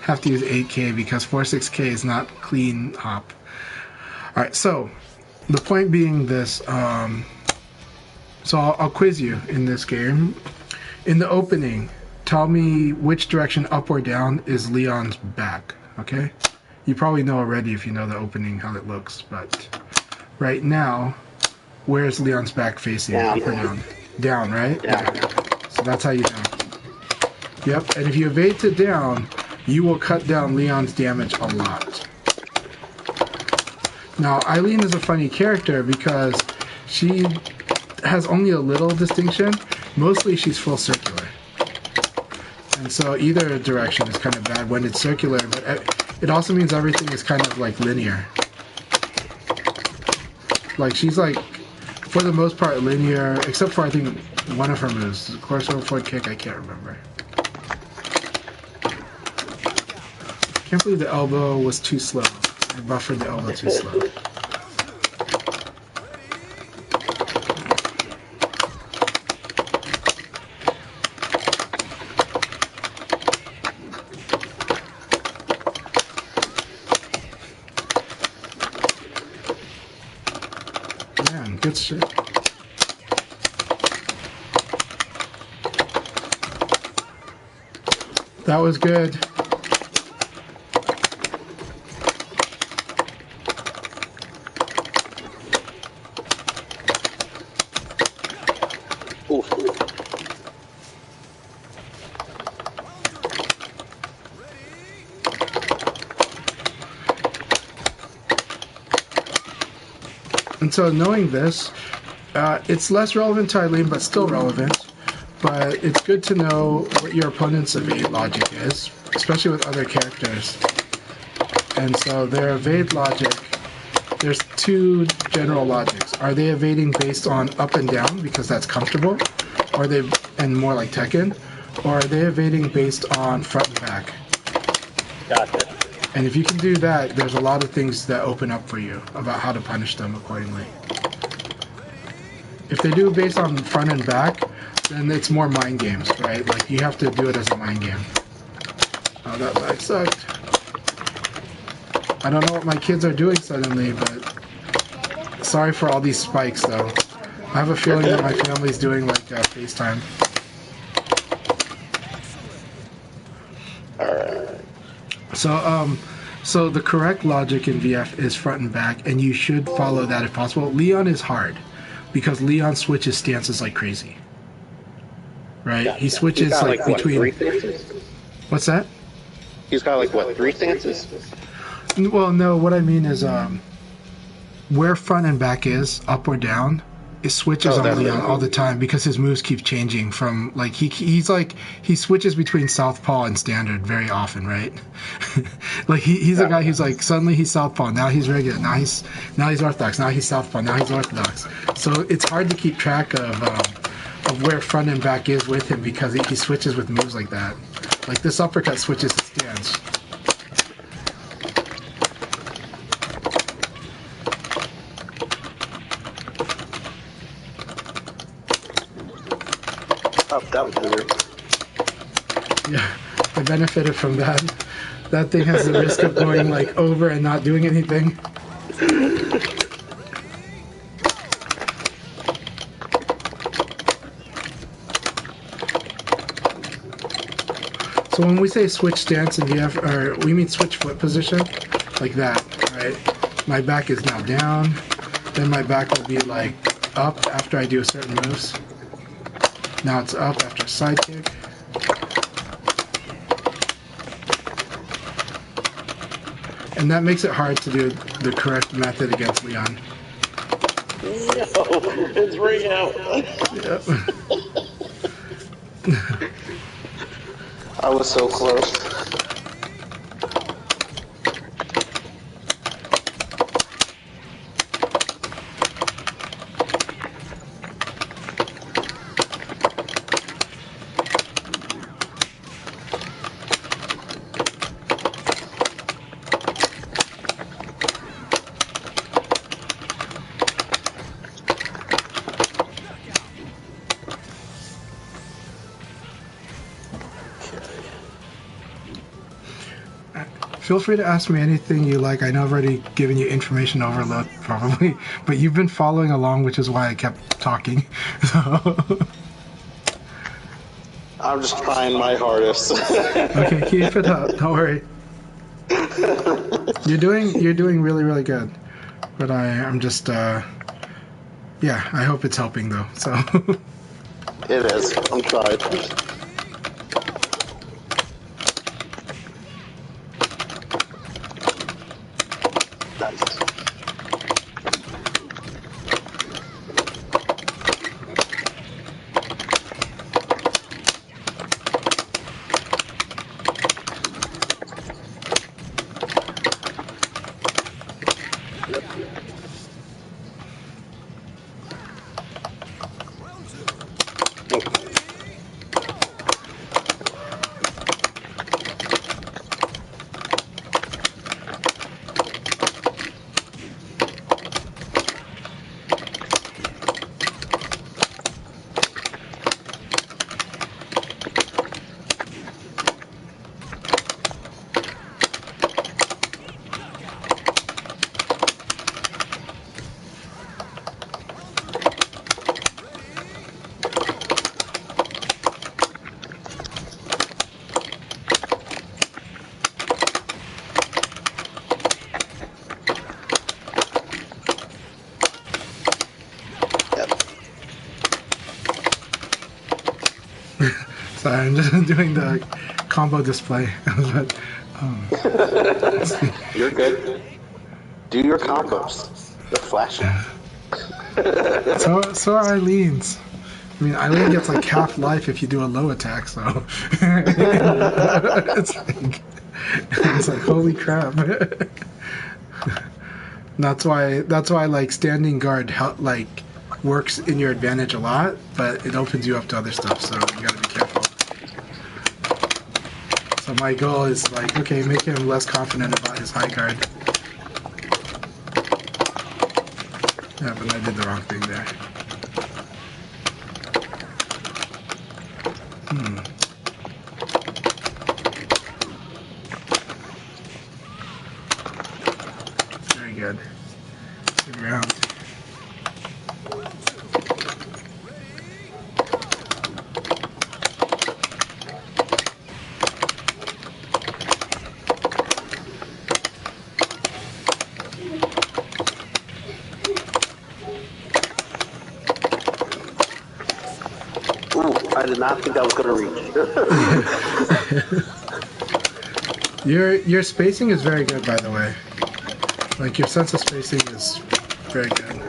Have to use 8K because 4-6K is not clean hop. Alright, so the point being this, so I'll quiz you in this game. In the opening, tell me which direction, up or down, is Leon's back, okay? You probably know already if you know the opening how it looks, but right now, where's Leon's back facing?
Down.
Up or down? Down, right?
Down.
So that's how you know. Yep, and if you evade to down, you will cut down Leon's damage a lot. Now, Eileen is a funny character because she has only a little distinction. Mostly she's full circular. And so either direction is kind of bad when it's circular, but it also means everything is kind of like linear. Like she's like, for the most part, linear, except for I think one of her moves. Corso forward kick, I can't remember. Can't believe the elbow was too slow. I buffered the elbow too slow. Man, good shit. That was good.
Oof.
And so knowing this, it's less relevant to Eileen, but still relevant. But it's good to know what your opponent's evade logic is, especially with other characters. And so their evade logic, there's two general logics. Are they evading based on up and down because that's comfortable? Or are they, and more like Tekken? Or are they evading based on front and back?
Gotcha.
And if you can do that, there's a lot of things that open up for you about how to punish them accordingly. If they do based on front and back, then it's more mind games, right? Like you have to do it as a mind game. Oh, that lag sucked. I don't know what my kids are doing suddenly, but sorry for all these spikes though. I have a feeling that my family's doing like FaceTime.
Alright.
So the correct logic in VF is front and back, and you should follow that if possible. Leon is hard because Leon switches stances like crazy. Right?
Gotcha.
He switches
He's got,
like
what,
between.
3 stances?
What's that?
He's got like what, 3 stances?
Well, no. What I mean is, where front and back is, up or down, it switches on Leon all the time because his moves keep changing from like he switches between southpaw and standard very often, right? Like he's a guy who's like suddenly he's southpaw, now he's regular, now he's orthodox, now he's southpaw, now he's orthodox. So it's hard to keep track of where front and back is with him because he switches with moves like that. Like this uppercut switches his stance.
Oh, that was weird.
Yeah, I benefited from that. That thing has the risk of going like over and not doing anything. So when we say switch stance in VF, or we mean switch foot position, like that, right? My back is now down, then my back will be like up after I do certain moves. Now it's up after a side kick. And that makes it hard to do the correct method against Leon.
it's ring out.
Yep.
I was so close.
Feel free to ask me anything you like. I know I've already given you information overload, probably, but you've been following along, which is why I kept talking. So.
I'm just trying my hardest.
Okay, keep it up. Don't worry. You're doing really, really good. But I'm just yeah, I hope it's helping though. So.
It is. I'm trying. Nice.
Sorry, I'm just doing the combo display. But,
You're good. Do your combos. They're flashing.
so are Eileen's. I mean, Eileen gets like half life if you do a low attack, so it's like holy crap. That's why like standing guard like works in your advantage a lot, but it opens you up to other stuff, so you gotta be careful. So my goal is like, okay, make him less confident about his high guard. Yeah, but I did the wrong thing there. Very good. Good round.
I did not think I was going to
Your
reach.
spacing is very good, by the way. Like your sense of spacing is very good.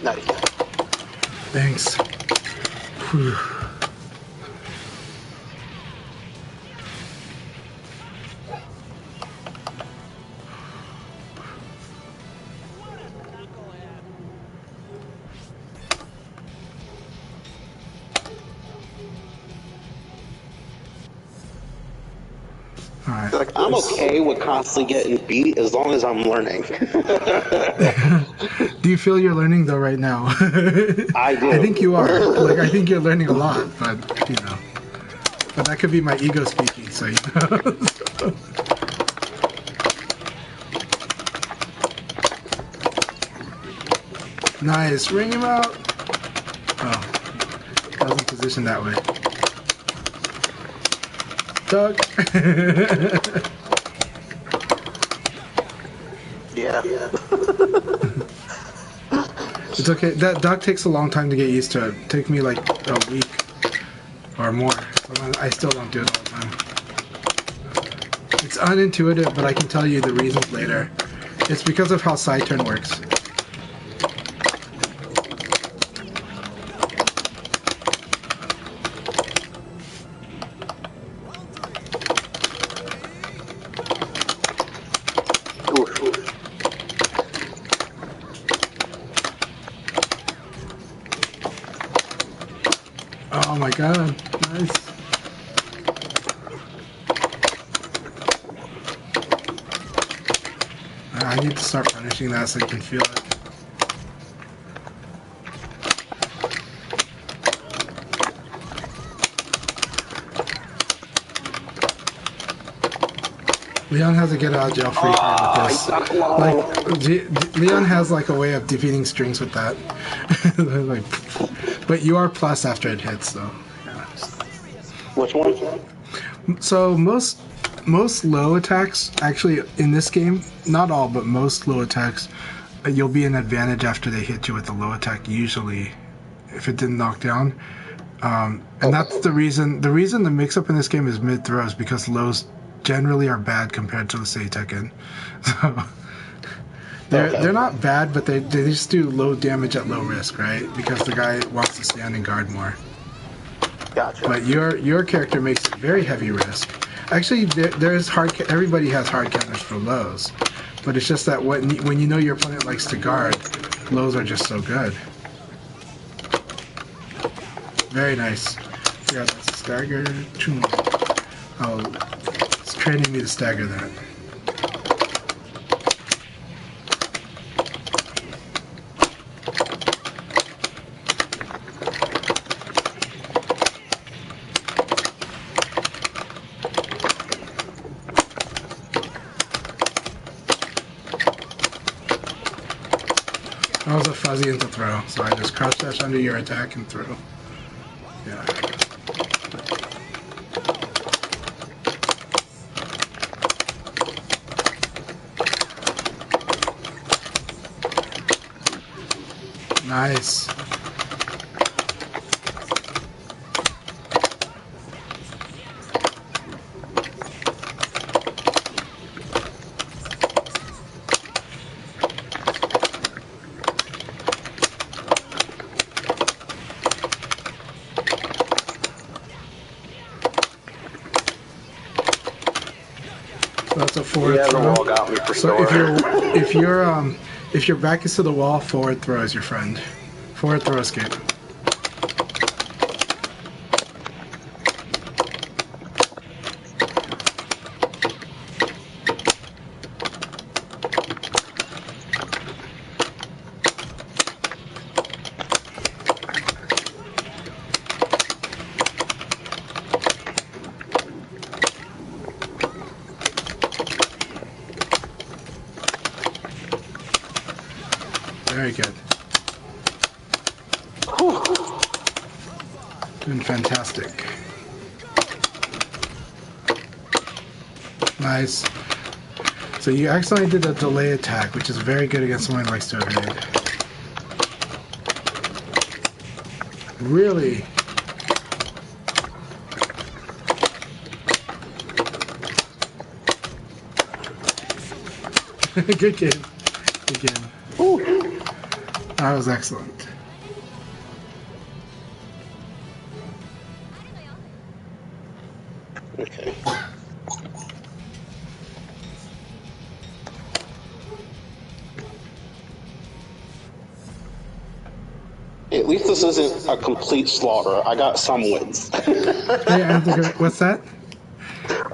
Nice.
Thanks. Whew.
Like, I'm okay with constantly getting beat as long as I'm learning.
Do you feel you're learning though right now?
I do.
I think you are. Like I think you're learning a lot, but you know. But that could be my ego speaking, so you know. Nice, ring him out. Oh, wasn't positioned that way. Duck.
Yeah.
It's okay. That duck takes a long time to get used to. It took me like a week or more. I still don't do it all the time. It's unintuitive, but I can tell you the reasons later. It's because of how side turn works. Oh my god, nice. I need to start punishing that so you can feel it. Leon has a get out of jail free card with this. Like, Leon has like a way of defeating strings with that. Like, but you are plus after it hits, though. Yeah.
Which one?
So most low attacks, actually in this game, not all, but most low attacks, you'll be an advantage after they hit you with a low attack. Usually, if it didn't knock down, and that's the reason. The reason the mix-up in this game is mid throws because lows generally are bad compared to, let's say, Tekken. So they're not bad, but they just do low damage at low risk, right? Because the guy wants to stand and guard more.
Gotcha.
But your character makes it very heavy risk. Actually, there's everybody has hard counters for lows, but it's just that when you know your opponent likes to guard, lows are just so good. Very nice. Yeah, that's a stagger. Oh, it's training me to stagger that. That was a fuzzy into throw, so I just crouch dash under your attack and throw. Yeah. Nice. That's a forward
Yeah, the
throw.
wall got me for
So
sure.
if your back is to the wall, forward throw is your friend. Forward throw escape. Very good. Doing fantastic. Nice. So you accidentally did a delay attack, which is very good against someone who likes to evade. Really? Good game. Good game.
Ooh.
That was excellent.
Okay. At least this isn't a complete slaughter. I got some wins.
Hey, what's that?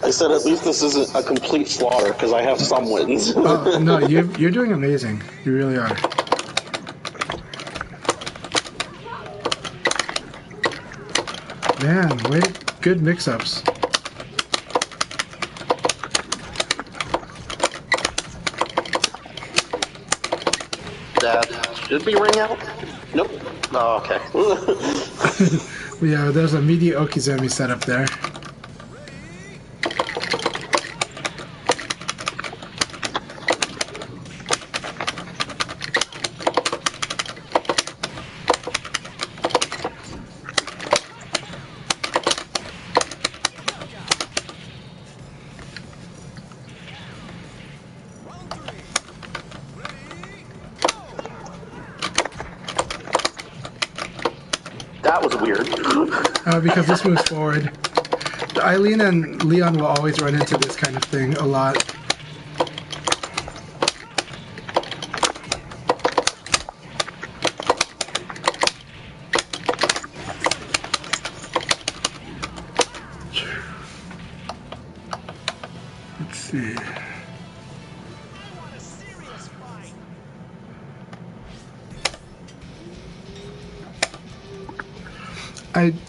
I said at least this isn't a complete slaughter because I have some wins.
Oh, no, you're doing amazing. You really are. Man, good mix-ups.
That should be ring out. Nope. Oh, okay.
Yeah, there's a media Okizemi set up there.
That was weird.
Because this moves forward. Eileen and Leon will always run into this kind of thing a lot. Let's see.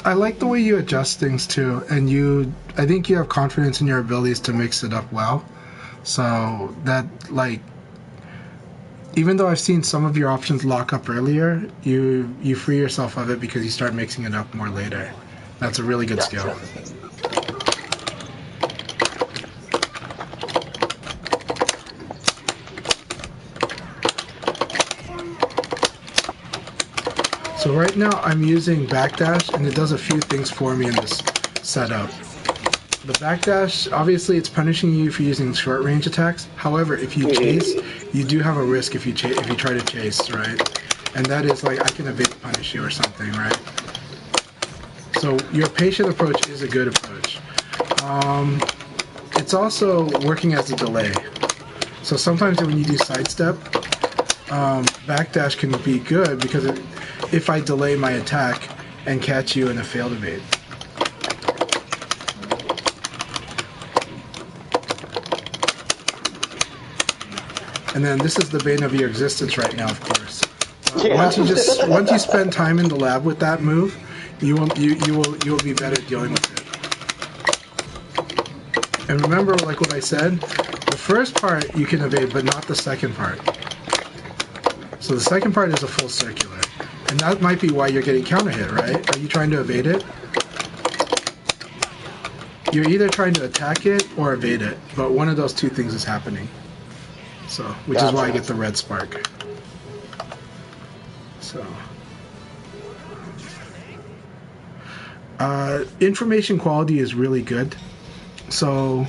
I like the way you adjust things too, and I think you have confidence in your abilities to mix it up well. So that, like, even though I've seen some of your options lock up earlier, you free yourself of it because you start mixing it up more later. That's a really good skill. So right now I'm using backdash, and it does a few things for me in this setup. The backdash, obviously it's punishing you for using short range attacks. However, if you chase, you do have a risk if you try to chase, right? And that is like, I can evade punish you or something, right? So your patient approach is a good approach. It's also working as a delay. So sometimes when you do sidestep, backdash can be good because if I delay my attack and catch you in a failed evade. And then this is the bane of your existence right now, of course. Once you spend time in the lab with that move, you will be better at dealing with it. And remember, like what I said, the first part you can evade, but not the second part. So the second part is a full circular. And that might be why you're getting counter hit, right? Are you trying to evade it? You're either trying to attack it or evade it, but one of those two things is happening. So, which is why I get the red spark. So, information quality is really good. So,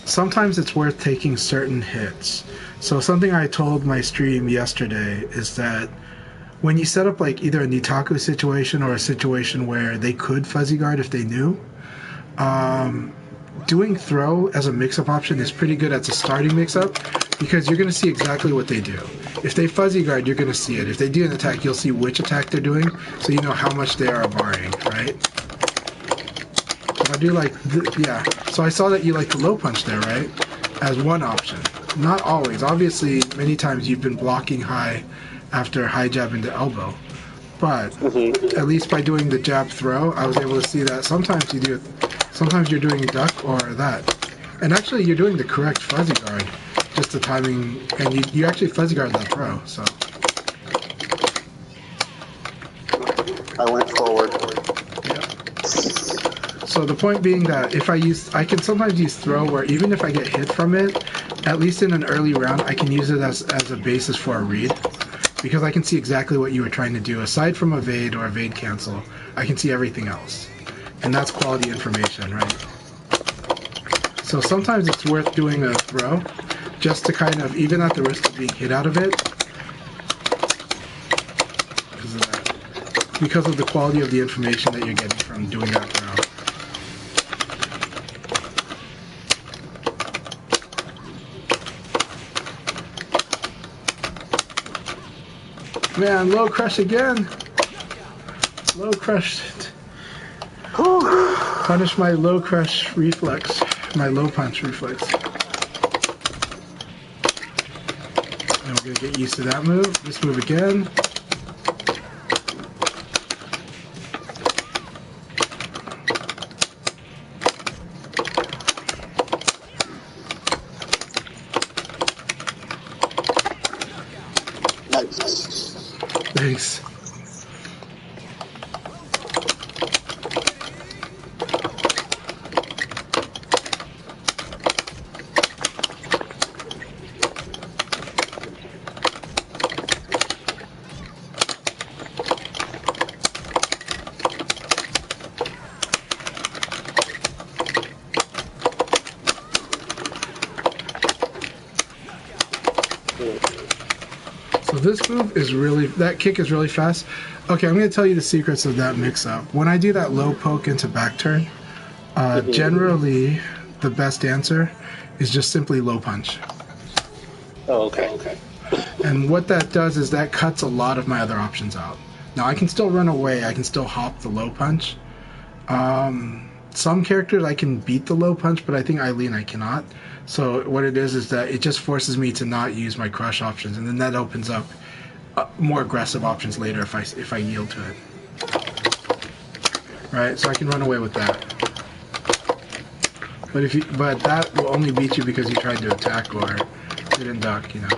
sometimes it's worth taking certain hits. So something I told my stream yesterday is that when you set up like either a Nitaku situation or a situation where they could fuzzy guard if they knew, doing throw as a mix-up option is pretty good as a starting mix-up because you're going to see exactly what they do. If they fuzzy guard, you're going to see it. If they do an attack, you'll see which attack they're doing, so you know how much they are barring, right? So I do like, yeah. So I saw that you like the low punch there, right? As one option. Not always. Obviously, many times you've been blocking high after high jab into elbow. But at least by doing the jab throw, I was able to see that sometimes you do it. Sometimes you're doing duck or that. And actually, you're doing the correct fuzzy guard. Just the timing, and you actually fuzzy guard that throw, so.
I went forward.
Yeah. So the point being that I can sometimes use throw where even if I get hit from it, at least in an early round, I can use it as a basis for a read. Because I can see exactly what you were trying to do. Aside from evade or evade cancel, I can see everything else. And that's quality information, right? So sometimes it's worth doing a throw, just to kind of, even at the risk of being hit out of it, because of that. Because of the quality of the information that you're getting from doing that throw. Man, low crush again. Low crush. Punish my low crush reflex. my low punch reflex. And we're gonna get used to that move. This move again. Thanks. So this move is really, that kick is really fast. Okay, I'm going to tell you the secrets of that mix-up. When I do that low poke into back turn, generally the best answer is just simply low punch.
Oh, okay.
And what that does is that cuts a lot of my other options out. Now I can still run away, I can still hop the low punch. Some characters I can beat the low punch, but I think Eileen I cannot. So what it is that it just forces me to not use my crush options, and then that opens up more aggressive options later if I yield to it. Right, so I can run away with that. But that will only beat you because you tried to attack or didn't duck, you know.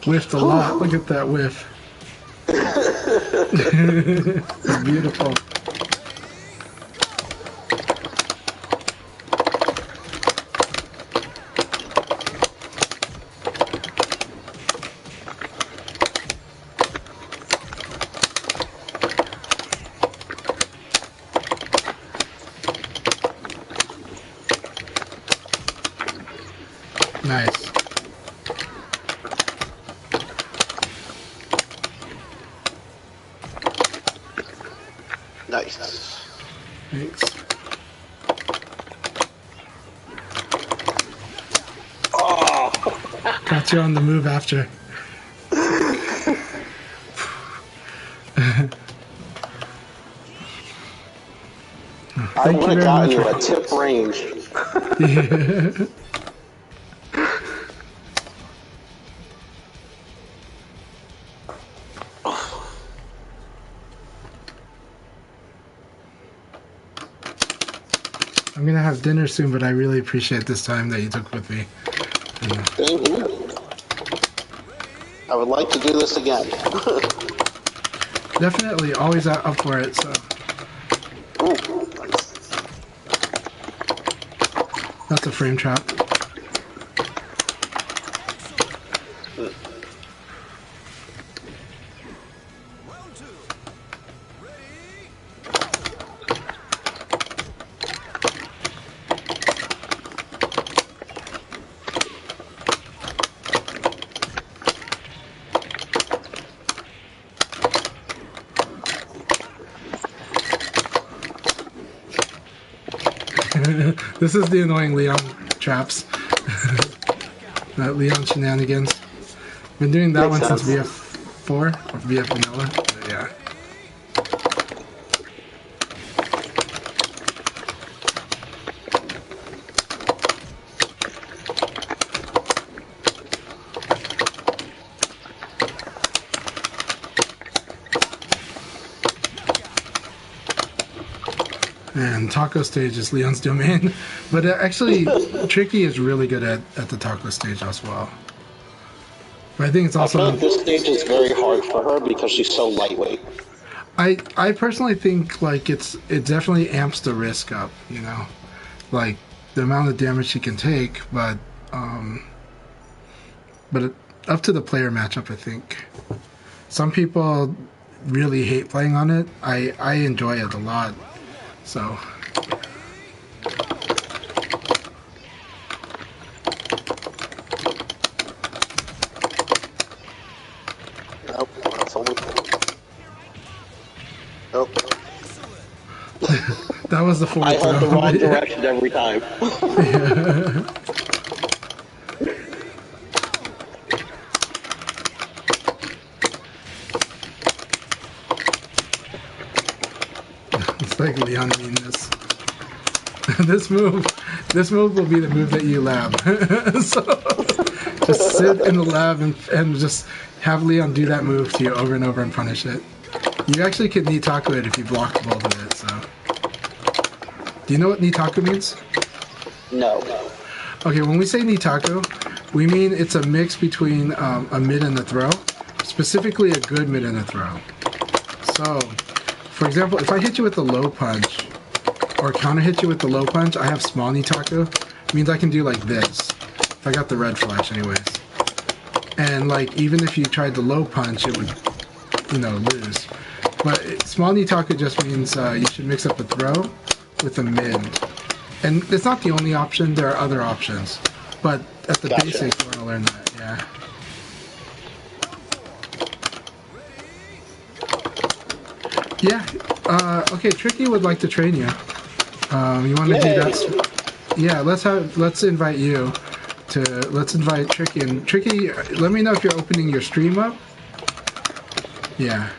Whiffed a lot. Look at that whiff. It's beautiful. Nice.
Nice.
Thanks.
Oh!
Got you on the move after.
I would have gotten you a tip range.
Yeah. I'm gonna have dinner soon, but I really appreciate this time that you took with me.
Thank you. I would like to do this again.
Definitely, always up for it. So
Ooh.
that's a frame trap. This is the annoying Leon traps. That Leon shenanigans. Been doing that
Makes
one
sense.
since VF4 or VF Vanilla. But yeah. And taco stage is Leon's domain. But actually, Tricky is really good at the taco stage as well. But I think it's
I feel
also...
like this stage is very hard for her because she's so lightweight.
I personally think like it definitely amps the risk up, you know, like the amount of damage she can take, but up to the player matchup, I think. Some people really hate playing on it. I enjoy it a lot. So
Nope, that's only. Nope.
that was the forward
I
throw.
heard the wrong direction every time.
Yeah. It's like Leon mean this. this move will be the move that you lab. So just sit in the lab and just have Leon do that move to you over and over and punish it. You actually can Nitaku it if you blocked both of it, so. Do you know what Nitaku means?
No.
Okay, when we say Nitaku, we mean it's a mix between a mid and a throw, specifically a good mid and a throw. So, for example, if I hit you with the low punch, or counter hit you with the low punch, I have small Nitaku. It means I can do like this. If I got the red flash anyways. And like, even if you tried the low punch, it would, you know, lose. But small Nitaku just means you should mix up a throw with a mid. And it's not the only option, there are other options. But at the
Gotcha.
basics, you want to learn that, yeah. Yeah, okay, Tricky would like to train you. You want to do that? Yeah, let's invite you to, let's invite Tricky. And Tricky, let me know if you're opening your stream up. Yeah.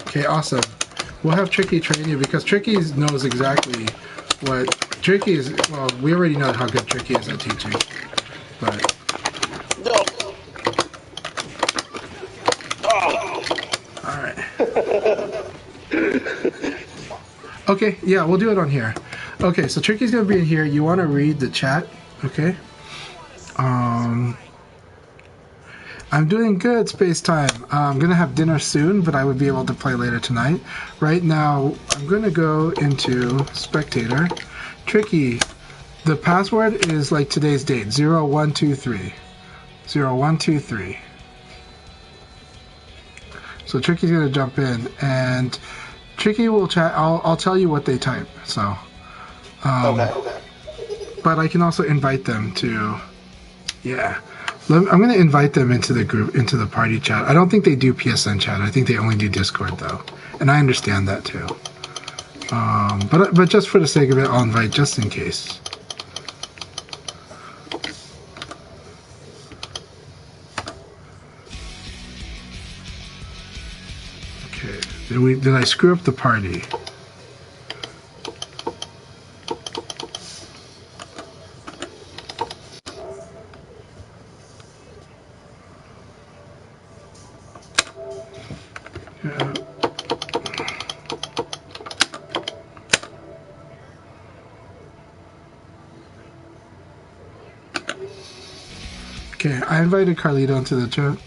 Okay, awesome. We'll have Tricky train you because Tricky knows exactly what Tricky is. Well, we already know how good Tricky is at teaching, but
No.
all right. Okay, yeah, we'll do it on here. Okay, so Tricky's gonna be in here. You want to read the chat, okay? I'm doing good, Space Time. I'm gonna have dinner soon, but I would be able to play later tonight. Right now, I'm gonna go into Spectator. Tricky, the password is like today's date, 0123. 0123. So Tricky's gonna jump in, and Tricky will chat. I'll tell you what they type. So,
Okay.
but I can also invite them to. Yeah, I'm gonna invite them into the group, into the party chat. I don't think they do PSN chat. I think they only do Discord though, and I understand that too. But just for the sake of it, I'll invite just in case. Okay. Did I screw up the party? Yeah. Okay, I invited Carlito into the chat.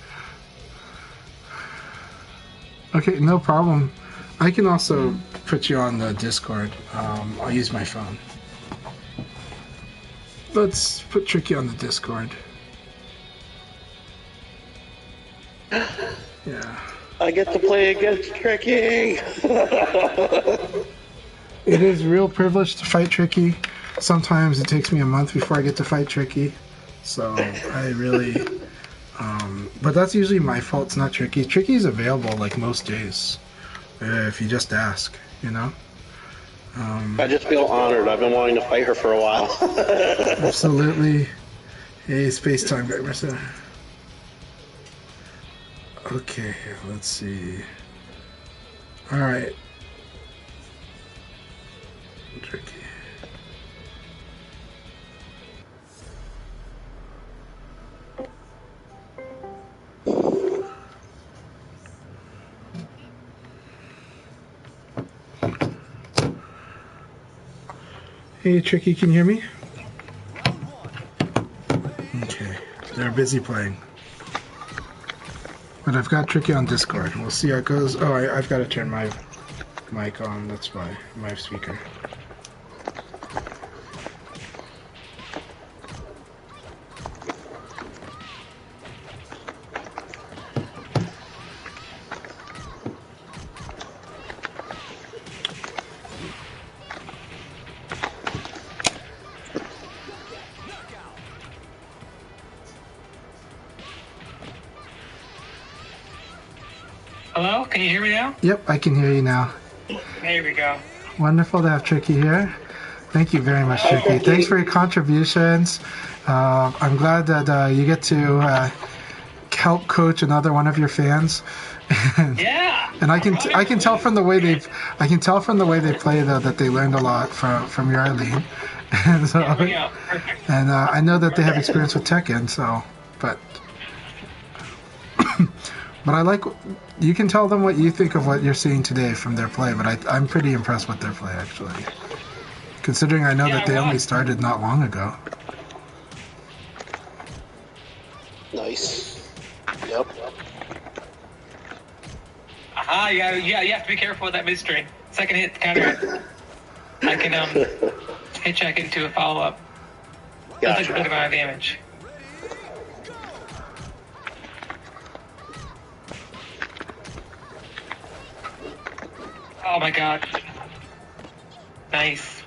Okay, no problem. I can also put you on the Discord. I'll use my phone. Let's put Tricky on the Discord. Yeah.
I get to play against Tricky.
It is real privilege to fight Tricky. Sometimes it takes me a month before I get to fight Tricky. So I really... but that's usually my fault, it's not Tricky. Tricky's available like most days. If you just ask, you know?
I just feel honored. I've been wanting to fight her for a while.
Absolutely. Hey, Space Time Guy, Marcel. Okay, let's see. Alright. Tricky. Hey, Tricky, can you hear me? Okay, they're busy playing. But I've got Tricky on Discord. We'll see how it goes. Oh, I've got to turn my mic on. That's my speaker.
Hello? Can you hear me now?
Yep, I can hear you now.
There we go.
Wonderful to have Tricky here. Thank you very much, Tricky. Thanks for your contributions. I'm glad that you get to help coach another one of your fans.
Yeah.
And I can tell from the way they play though that they learned a lot from your Eileen. And so,
Yeah, perfect.
and I know that they have experience with Tekken. So, but I like. You can tell them what you think of what you're seeing today from their play, but I'm pretty impressed with their play, actually. Considering I know that they only started not long ago.
Nice. Yep.
Aha, you have to be careful with that mid-string. Second hit, counter hit. I can hit check into a follow-up. Does like a good amount of damage. Oh my god. Nice.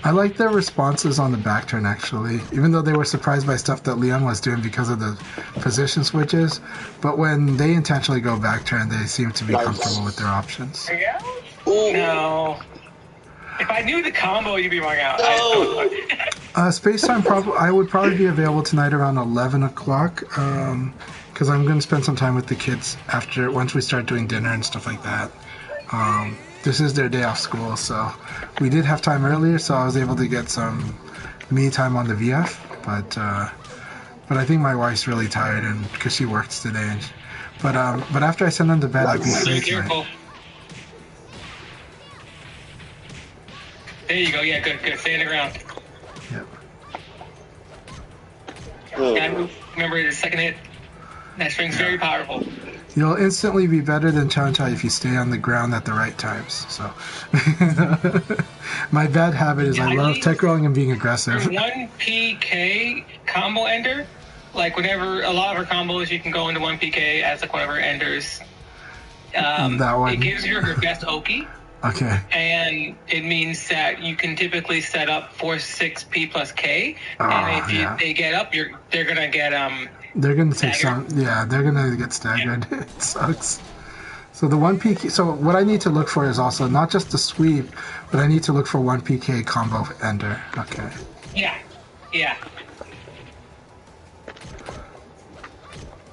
I like their responses on the back turn, actually. Even though they were surprised by stuff that Leon was doing because of the position switches. But when they intentionally go back turn, they seem to be comfortable with their options.
Yeah? No. If I knew the combo, you'd be wrong out. No.
Space time, I would probably be available tonight around 11 o'clock. Because I'm going to spend some time with the kids once we start doing dinner and stuff like that. This is their day off school, so we did have time earlier, so I was able to get some me time on the VF. But I think my wife's really tired, and because she works today. But after I send them to bed, I'd be free tonight.
There you go. Yeah, good. Stay in the ground.
Yep.
Remember the second hit. That string's very powerful.
You'll instantly be better than Chinpa if you stay on the ground at the right times. So, my bad habit is I love tech rolling and being aggressive.
1PK combo ender, like whenever a lot of her combos, you can go into 1PK as like one of her enders.
That one.
It gives her best Oki.
Okay.
And it means that you can typically set up 4-6P plus K, and if they get up, they're gonna get
They're gonna take
staggered.
they're gonna get staggered. Yeah. It sucks. So the 1PK. So what I need to look for is also not just the sweep, but I need to look for 1PK combo ender. Okay.
Yeah.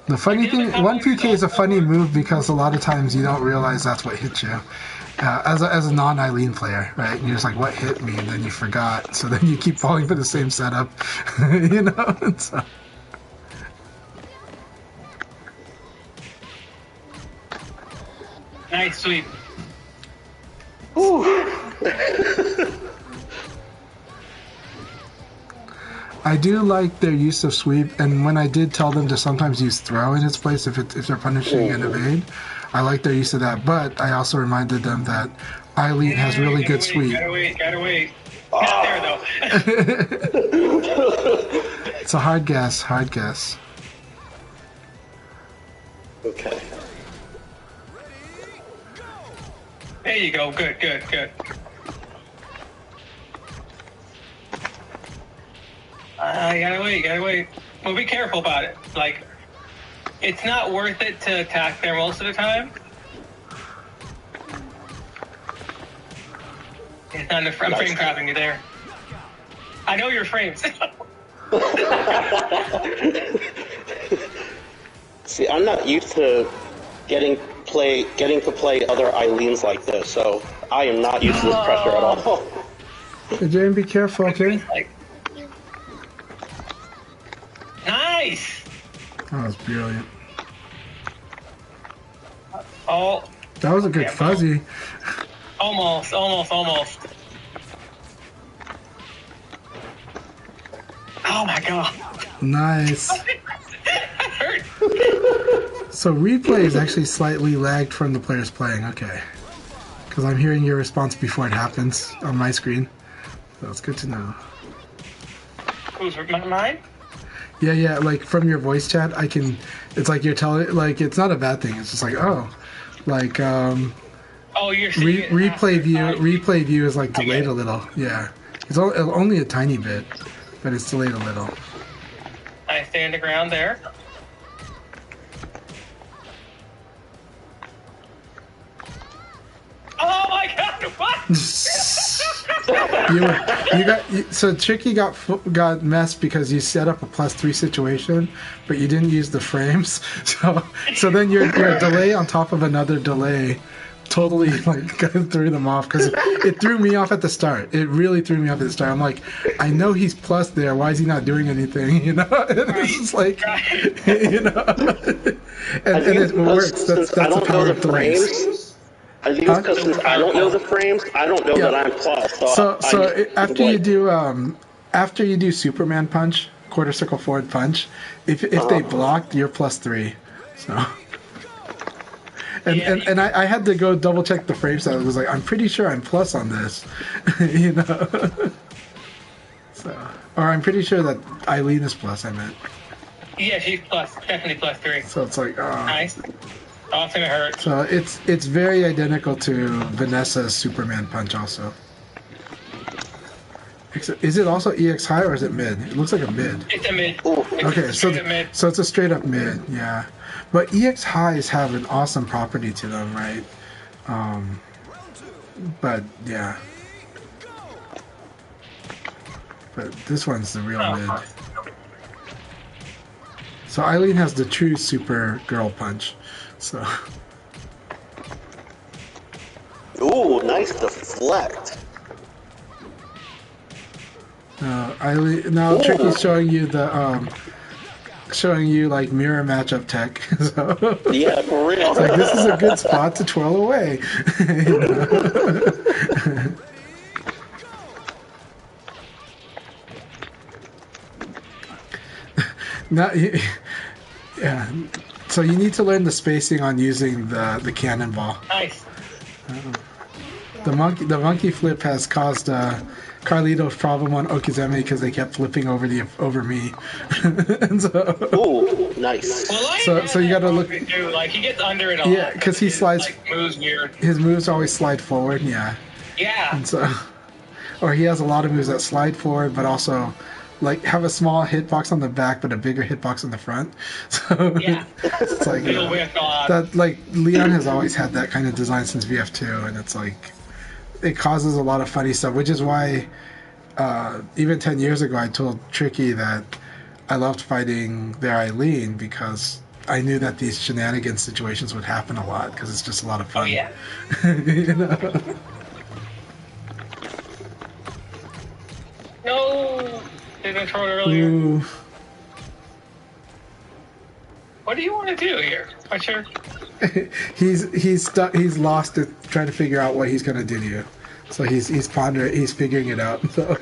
The funny thing, 1PK is a funny move because a lot of times you don't realize that's what hit you. As a non-Eileen player, right? And you're just like, what hit me? And then you forgot. So then you keep falling for the same setup, you know? And so.
Nice sweep.
I do like their use of sweep, and when I did tell them to sometimes use throw in its place if they're punishing an evade, I like their use of that. But I also reminded them that Eileen has really good sweep.
Gotta wait. Not there though.
It's a hard guess.
Okay.
There you go. Good. You gotta wait. Well, be careful about it. Like, it's not worth it to attack there most of the time. It's not. I'm frame trapping you there. I know your frames.
See, I'm not used to getting to play other Eileens like this, so I am not used to this pressure at all.
Hey, Jane, be careful, okay?
Nice!
That was brilliant.
Oh.
That was a good fuzzy.
Almost. god.
Nice.
That hurt.
So replay is actually slightly lagged from the players playing. Okay. Because I'm hearing your response before it happens on my screen. So it's good to know.
Who's mine?
Yeah, like from your voice chat, I can. It's like you're telling, like it's not a bad thing. It's just like, oh, like
Oh, you're seeing it
replay
after
view.
5.
Replay view is like
I get
delayed
it.
a little. Yeah, it's only a tiny bit, but it's delayed a little.
I stand the ground there. Oh my god! What?
So Tricky got messed because you set up a +3 situation, but you didn't use the frames. So then your delay on top of another delay totally like threw them off because it threw me off at the start. It really threw me off at the start. I'm like, I know he's plus there. Why is he not doing anything? You know, and it's just like, you know, and it works. That's the power of delays.
I think it's because since I don't know the frames, I don't know that I'm plus.
So after you do Superman punch, quarter circle forward punch, if they blocked, you're +3. So. And I had to go double check the frame size. I was like, I'm pretty sure I'm plus on this, you know. So, or I'm pretty sure that Eileen is plus. I meant.
Yeah, she's plus, definitely +3.
So it's like, oh.
Nice. Oh, it's gonna hurt.
So it's very identical to Vanessa's Superman punch also. Is it also EX high or is it mid? It looks like a mid.
It's a mid.
Okay, so
mid.
so it's a straight up mid, yeah. But EX highs have an awesome property to them, right? But yeah. But this one's the real mid. So Eileen has the true super girl punch. So.
Ooh, nice deflect.
Eileen, now Tricky's showing you the like mirror matchup tech. So,
yeah, for real.
It's like this is a good spot to twirl away. You know? Now, yeah. So you need to learn the spacing on using the cannonball.
Nice.
The monkey flip has caused Carlito's problem on Okizeme because they kept flipping over me. And so,
ooh, nice.
Well,
so you gotta look.
Too. Like he gets under it a lot.
Yeah, because he slides.
Like, moves weird.
His moves always slide forward. Yeah.
Yeah.
And so, or he has a lot of moves that slide forward, but also like have a small hitbox on the back, but a bigger hitbox on the front. So
yeah,
it's like that. Like Leon has always had that kind of design since VF2, and it's like it causes a lot of funny stuff, which is why even 10 years ago I told Tricky that I loved fighting their Eileen because I knew that these shenanigans situations would happen a lot because it's just a lot of fun.
Oh yeah.
You know?
No, didn't throw it earlier.
Ooh.
What do you want to do here? What's your?
He's stuck. He's lost it, trying to figure out what he's gonna do to you. So he's pondering. He's figuring it out. So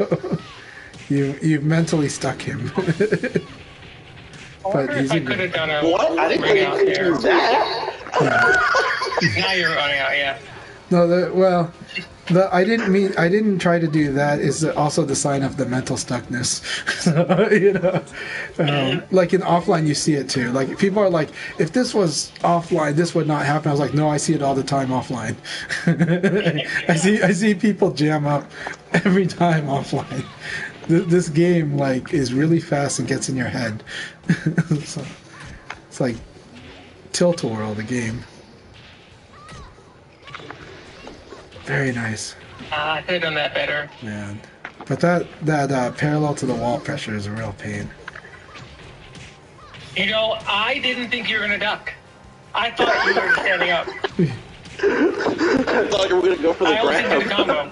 you've mentally stuck him.
But he's I could have done a
what? I didn't think you could do that.
Now you're running out. Yeah.
No, I didn't try to do that. Is also the sign of the mental stuckness. You know, like in offline, you see it too. Like people are like, if this was offline, this would not happen. I was like, no, I see it all the time offline. I see people jam up every time offline. This game like is really fast and gets in your head. So, it's like Tilt-A-Whirl, the game. Very nice.
I could have done that better.
Man. But that parallel to the wall pressure is a real pain.
You know, I didn't think you were going to duck. I thought you were standing up.
I thought you were going to go for the grab.
I was thinking the combo.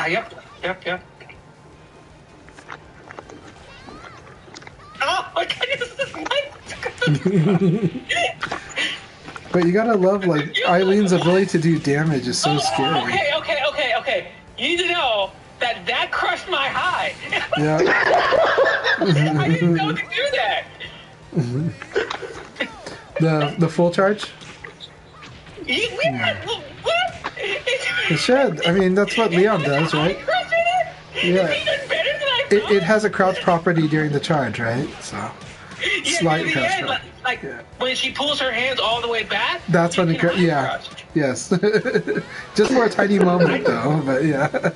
Yep. Oh my goodness!
But you gotta love, like, Eileen's ability to do damage is so scary.
Okay. You need to know that crushed my high.
Yeah.
I didn't know to do that.
The full charge?
Yeah. What?
It should. I mean, that's what Leon does, right? Yeah. It has a crouch property during the charge, right? So slight crouch
end,
property.
like when she pulls her hands all the way back.
That's when yeah. Yes. Just for a tiny moment, though. But yeah.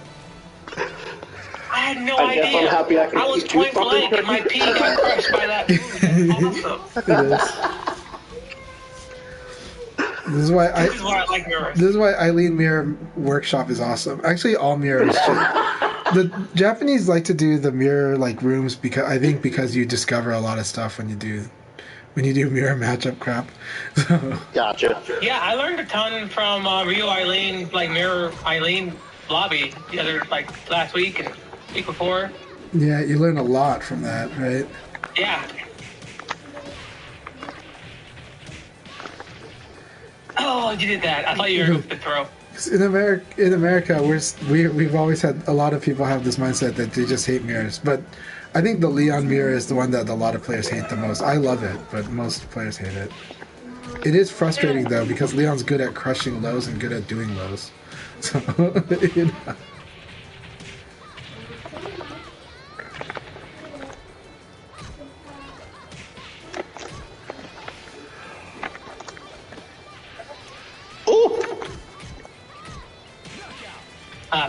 I had no
I guess
idea.
I'm happy I can
was
teach you
point blank and my pee got crushed by that move. Awesome.
It is. This is why
I like mirrors.
This is why Eileen Mirror Workshop is awesome. Actually, all mirrors. The Japanese like to do the mirror like rooms because you discover a lot of stuff when you do mirror matchup crap. So.
Gotcha.
Yeah, I learned a ton from Rio Eileen, like mirror Eileen lobby the other last week and week before.
Yeah, you learn a lot from that, right?
Yeah. Oh, you did that. I thought you were going to throw.
In America, we've always had a lot of people have this mindset that they just hate mirrors. But I think the Leon mirror is the one that a lot of players hate the most. I love it, but most players hate it. It is frustrating though because Leon's good at crushing lows and good at doing lows. So you know.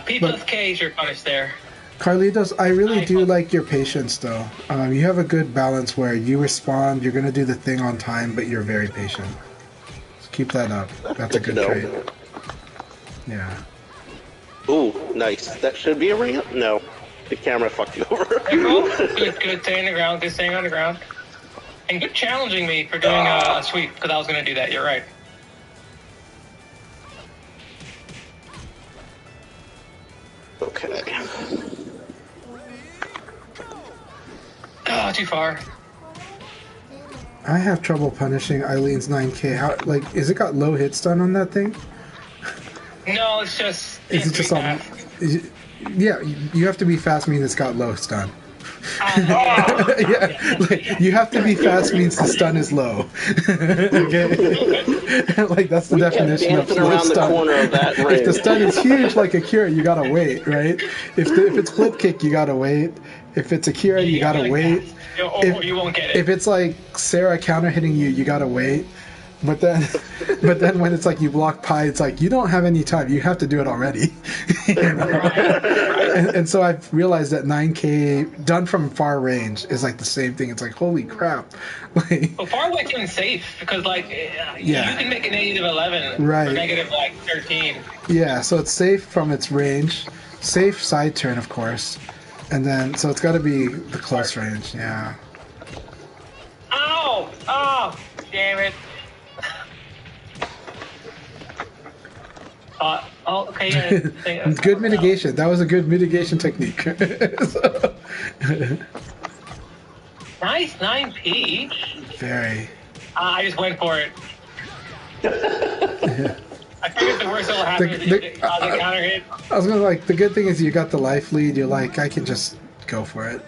P plus K is your punish there.
Carlitos, I really do like your patience, though. You have a good balance where you respond, you're going to do the thing on time, but you're very patient. So keep that up. That's a good trait. Yeah.
Ooh, nice. That should be a ring up? No. The camera fucked you over.
Good staying on the ground, good staying on the ground. And good challenging me for doing a sweep, because I was going to do that, you're right.
Okay.
Oh, too far.
I have trouble punishing Eileen's 9K. How, is it got low hit stun on that thing?
No, it's just...
Is it just on... Yeah, you have to be fast means it's got low stun. Yeah, you have to be fast means the stun is low. Okay, that's the definition of low stun. If the stun is huge, like a cure, you gotta wait, right? If it's flip kick, you gotta wait. If it's a cure, you gotta wait.
Or you won't get it.
If it's like Sarah counter hitting you, you gotta wait. But then when it's like you block pie, it's like you don't have any time. You have to do it already. You know? And so I've realized that 9K done from far range is like the same thing. It's like holy crap.
Well, far away is safe because you can make a negative 11
right.
or negative 13.
Yeah, so it's safe from its range, safe side turn of course, and then so it's got to be the close range. Yeah.
Ow! Oh, damn it. Okay. Yeah,
good mitigation. That was a good mitigation technique. So.
Nice 9P.
Very.
I just went for it. I figured the worst that will happen is the counter hit.
I was gonna the good thing is you got the life lead. You're like, I can just go for it.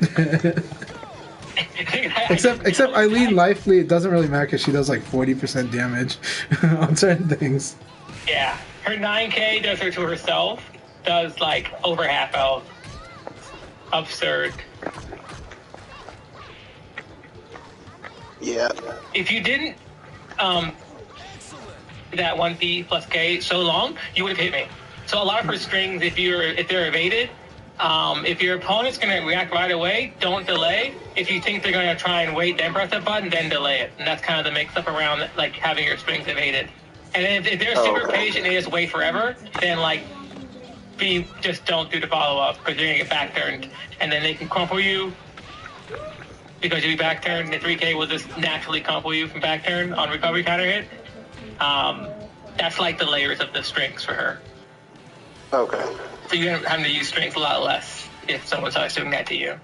Except Eileen life lead doesn't really matter because she does 40% damage on certain things.
Yeah. Her 9K does her to herself, does over half health. Absurd.
Yeah.
If you didn't that 1P plus K so long, you would have hit me. So a lot of her strings, if they're evaded, if your opponent's gonna react right away, don't delay. If you think they're gonna try and wait, then press the button, then delay it. And that's kind of the mix-up around having your strings evaded. And then if they're super patient, they just wait forever, then just don't do the follow-up because you're gonna get back turned, and then they can crumple you because you'll be back turned. The 3K will just naturally crumple you from back turn on recovery counter hit. That's the layers of the strings for her.
Okay.
So you're having to use strength a lot less if someone starts doing that to you.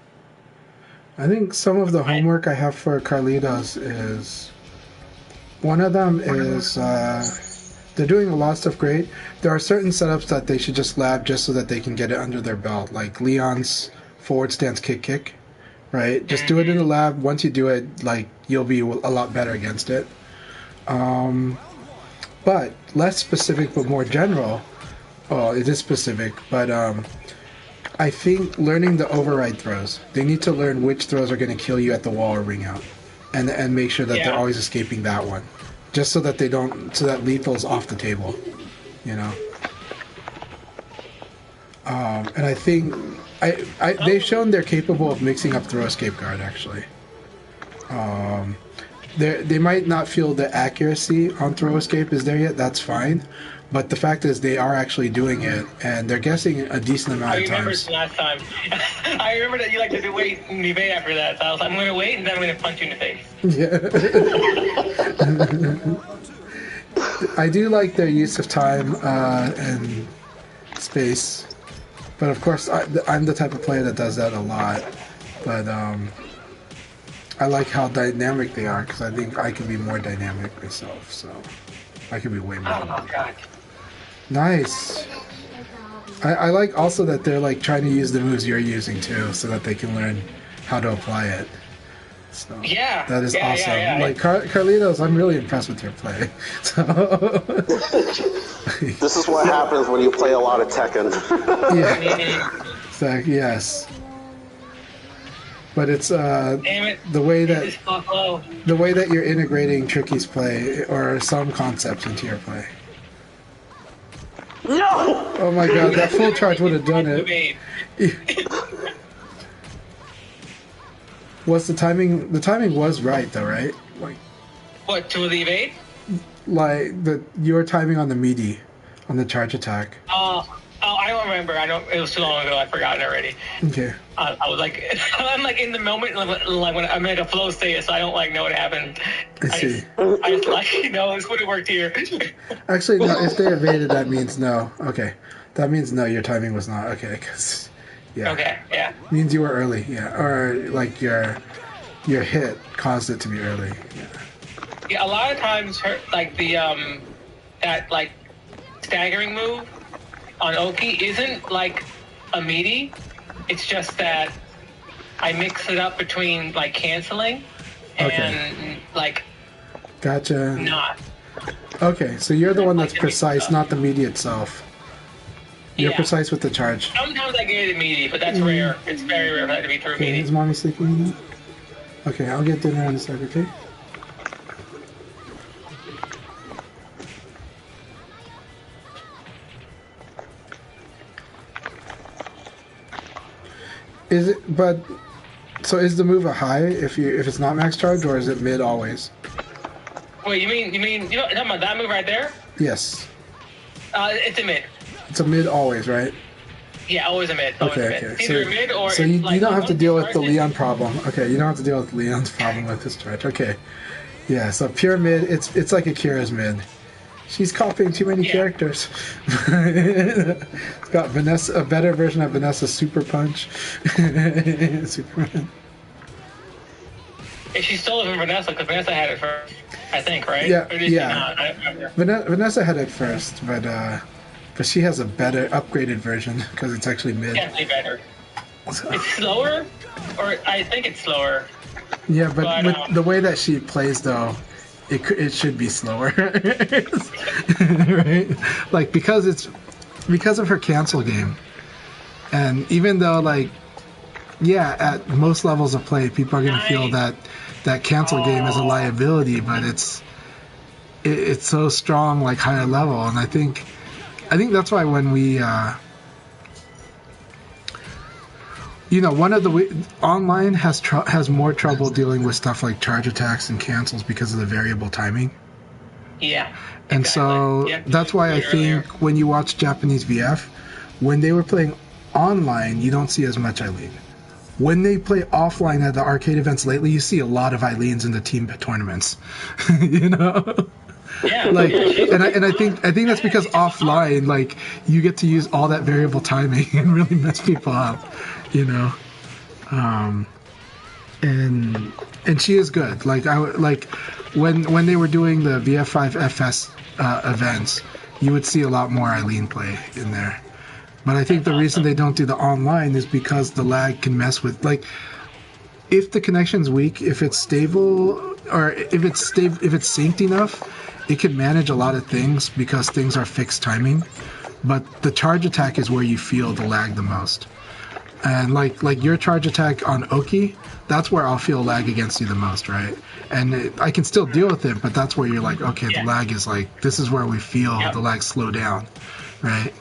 I think some of the homework I have for Carlitos is one of them is They're doing a lot of stuff great. There are certain setups that they should just lab just so that they can get it under their belt, like Leon's forward stance kick, right? Just do it in the lab. Once you do it, like, you'll be a lot better against it. But less specific but more general. Oh, it is specific, but I think learning the override throws. They need to learn which throws are going to kill you at the wall or ring out, and make sure that they're always escaping that one, just so that they don't, so that lethal's off the table, you know. And I think they've shown they're capable of mixing up throw escape guard actually. They might not feel the accuracy on throw escape is there yet. That's fine. But the fact is, they are actually doing it, and they're guessing a decent amount of times.
I remember last time. I remember that you like to wait and evade after that. So I was like, I'm going to wait, and then I'm going to punch you in the face.
Yeah. I do like their use of time and space, but of course, I'm the type of player that does that a lot. But I like how dynamic they are, because I think I can be more dynamic myself. So I can be way more.
Oh God.
Nice. I like also that they're like trying to use the moves you're using too, so that they can learn how to apply it. So
Yeah.
that is awesome.
Yeah.
Like Carlitos, I'm really impressed with your play. So
This is what happens when you play a lot of Tekken.
yeah. Exactly. Yes. But it's
Damn it.
the way
It's low.
that you're integrating Tricky's play or some concepts into your play.
No!
Oh my God, that full charge would have done it. What's the timing? The timing was right though, right? Like
What, to the evade?
your timing on the meaty, on the charge attack.
I don't remember. It was too long ago. I've forgotten already.
Okay.
I was like, I'm like in the moment, like when I'm in a flow state, so I don't like know what happened.
I see.
I just like, this would have worked here.
Actually, no. If they evaded, that means no. Okay, that means no. Your timing was not okay. Cause yeah.
Okay. Yeah.
Means you were early. Yeah. Or like your hit caused it to be early. Yeah.
Yeah. A lot of times, like the that like staggering move on Oki isn't like a meaty. It's just that I mix it up between like canceling and like
Gotcha.
not.
Okay, so you're the one that's precise, not the meaty itself. You're precise with the charge.
Sometimes I get it meaty, but that's rare. It's very rare for that to be through
Okay,
meaty.
is mommy sleeping? Okay, I'll get dinner in a sec, okay? Is it, but, so is the move a high if it's not max charge, or is it mid always?
Wait, you mean you know talking about that move right there?
Yes.
It's a mid.
It's a mid always, right?
Yeah, always a mid. Always a mid.
Okay.
It's either a mid or
So
it's
you
like
don't have to deal with the
charges.
Leon problem. Okay, you don't have to deal with Leon's problem with his charge. Okay. Yeah, so pure mid, it's like Akira's mid. She's copying too many characters. It's got Vanessa, a better version of Vanessa's Super Punch. Superman.
And she stole it from Vanessa because Vanessa had it first, I think, right?
Yeah,
Or did she not? I don't remember.
Vanessa had it first, but she has a better upgraded version because it's actually mid.
Definitely better. It's slower, or I think it's slower.
Yeah, but
But,
with the way that she plays, though, it should be slower, right? Like because of her cancel game, and even though at most levels of play, people are gonna feel that cancel game is a liability, but it's so strong, like higher level, and I think that's why when we. One of the online has more trouble dealing with stuff like charge attacks and cancels because of the variable timing.
Yeah.
And so that's why I think when you watch Japanese VF, when they were playing online, you don't see as much Eileen. When they play offline at the arcade events lately, you see a lot of Eileens in the team tournaments.
Yeah.
And I think that's because offline, you get to use all that variable timing and really mess people up. and she is good. Like when they were doing the VF5 FS events, you would see a lot more Eileen play in there. But I think the reason they don't do the online is because the lag can mess with, like, if the connection's weak, if it's stable, or if it's synced enough, it can manage a lot of things because things are fixed timing. But the charge attack is where you feel the lag the most. And like your charge attack on Oki, that's where I'll feel lag against you the most, right? And I can still deal with it, but that's where you're like, okay, the lag is like, this is where we feel the lag slow down, right?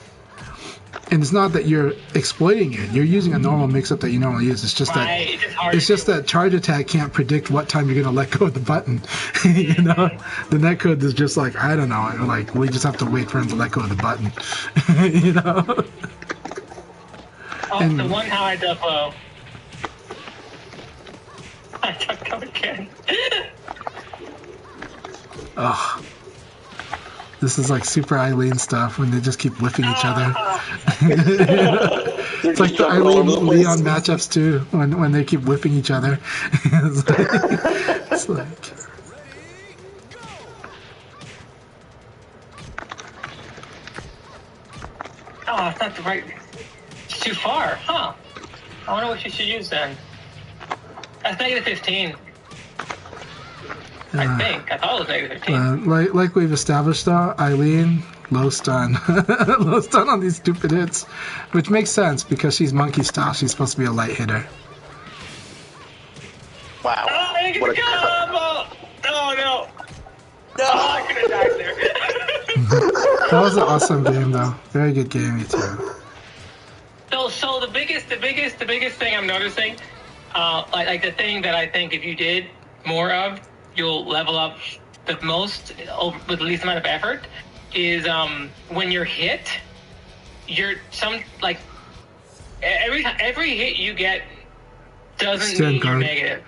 And it's not that you're exploiting it. You're using a normal mix-up that you normally use. It's just that charge attack can't predict what time you're going to let go of the button. You know, the netcode is just like, I don't know. Like, we just have to wait for him to let go of the button. You know.
Oh, and the one how I duffo. I duck go again.
Oh. This is like super Eileen stuff when they just keep whipping each other. It's like the Eileen Leon matchups too, when they keep whipping each other. It's like
oh, it's not the right. It's too far, huh? I wonder what you should use then. That's -15. I think. I thought it was -15.
Like we've established though, Eileen, low stun. Low stun on these stupid hits. Which makes sense because she's monkey style. She's supposed to be a light hitter.
Wow.
Oh, I didn't get the combo! Oh no! No! Oh, I could have died there.
That was an awesome game though. Very good game, you two.
So the biggest thing I'm noticing, like the thing that I think if you did more of, you'll level up the most with the least amount of effort, is when you're hit, every hit you get doesn't mean you're negative.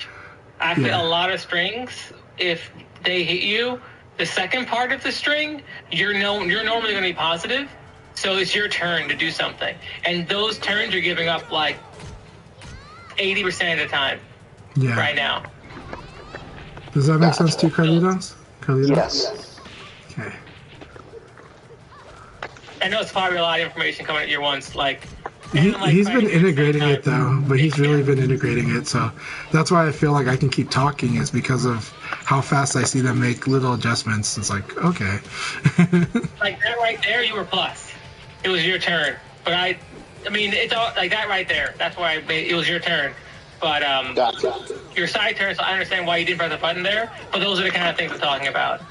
I feel a lot of strings, if they hit you, the second part of the string, you're normally going to be positive, so it's your turn to do something. And those turns you're giving up like 80% of the time right now.
Does that make sense to you, Carlitos?
Yes.
Okay.
I know it's probably a lot of information coming at you once, like...
He's been integrating it though, but he's really been integrating it, so that's why I feel like I can keep talking, is because of how fast I see them make little adjustments. It's like, okay.
Like that right there, you were plus. It was your turn. But I mean, it's all like that right there. That's why it was your turn. But
Gotcha.
Your side turn, so I understand why you didn't press the button there, but those are the kind of things I'm talking about.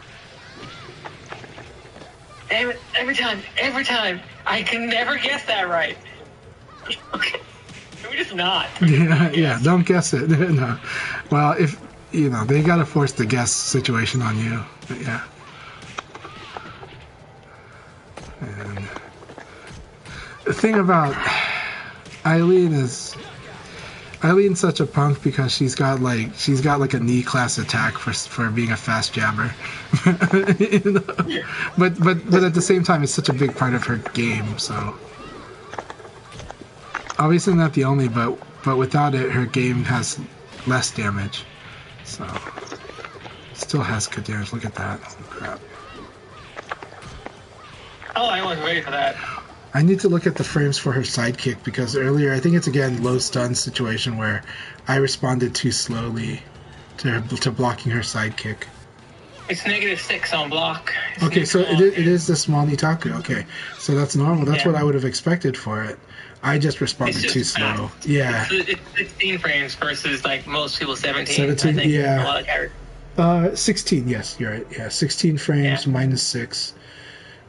Damn it, every time, I can never guess that right. Okay. Maybe just not.
Yeah, don't guess it. No. Well, if, you know, they gotta force the guess situation on you. But yeah. And the thing about Eileen's such a punk because she's got like a knee class attack for being a fast jabber. You know? But at the same time, it's such a big part of her game, so. Obviously not the only, but without it, her game has less damage. So, still has good damage. Look at that. Oh, crap.
Oh, I wasn't ready for that.
I need to look at the frames for her sidekick, because earlier, I think it's again low stun situation where I responded too slowly to blocking her sidekick.
It's -6 on block.
Okay, so it is the small Nitaku. Okay, so that's normal. That's what I would have expected for it. I just responded too slow. Yeah.
It's 16 frames versus like most people 17.
17,
I think.
yeah.
A lot of characters.
16, yes, you're right. Yeah, 16 frames -6.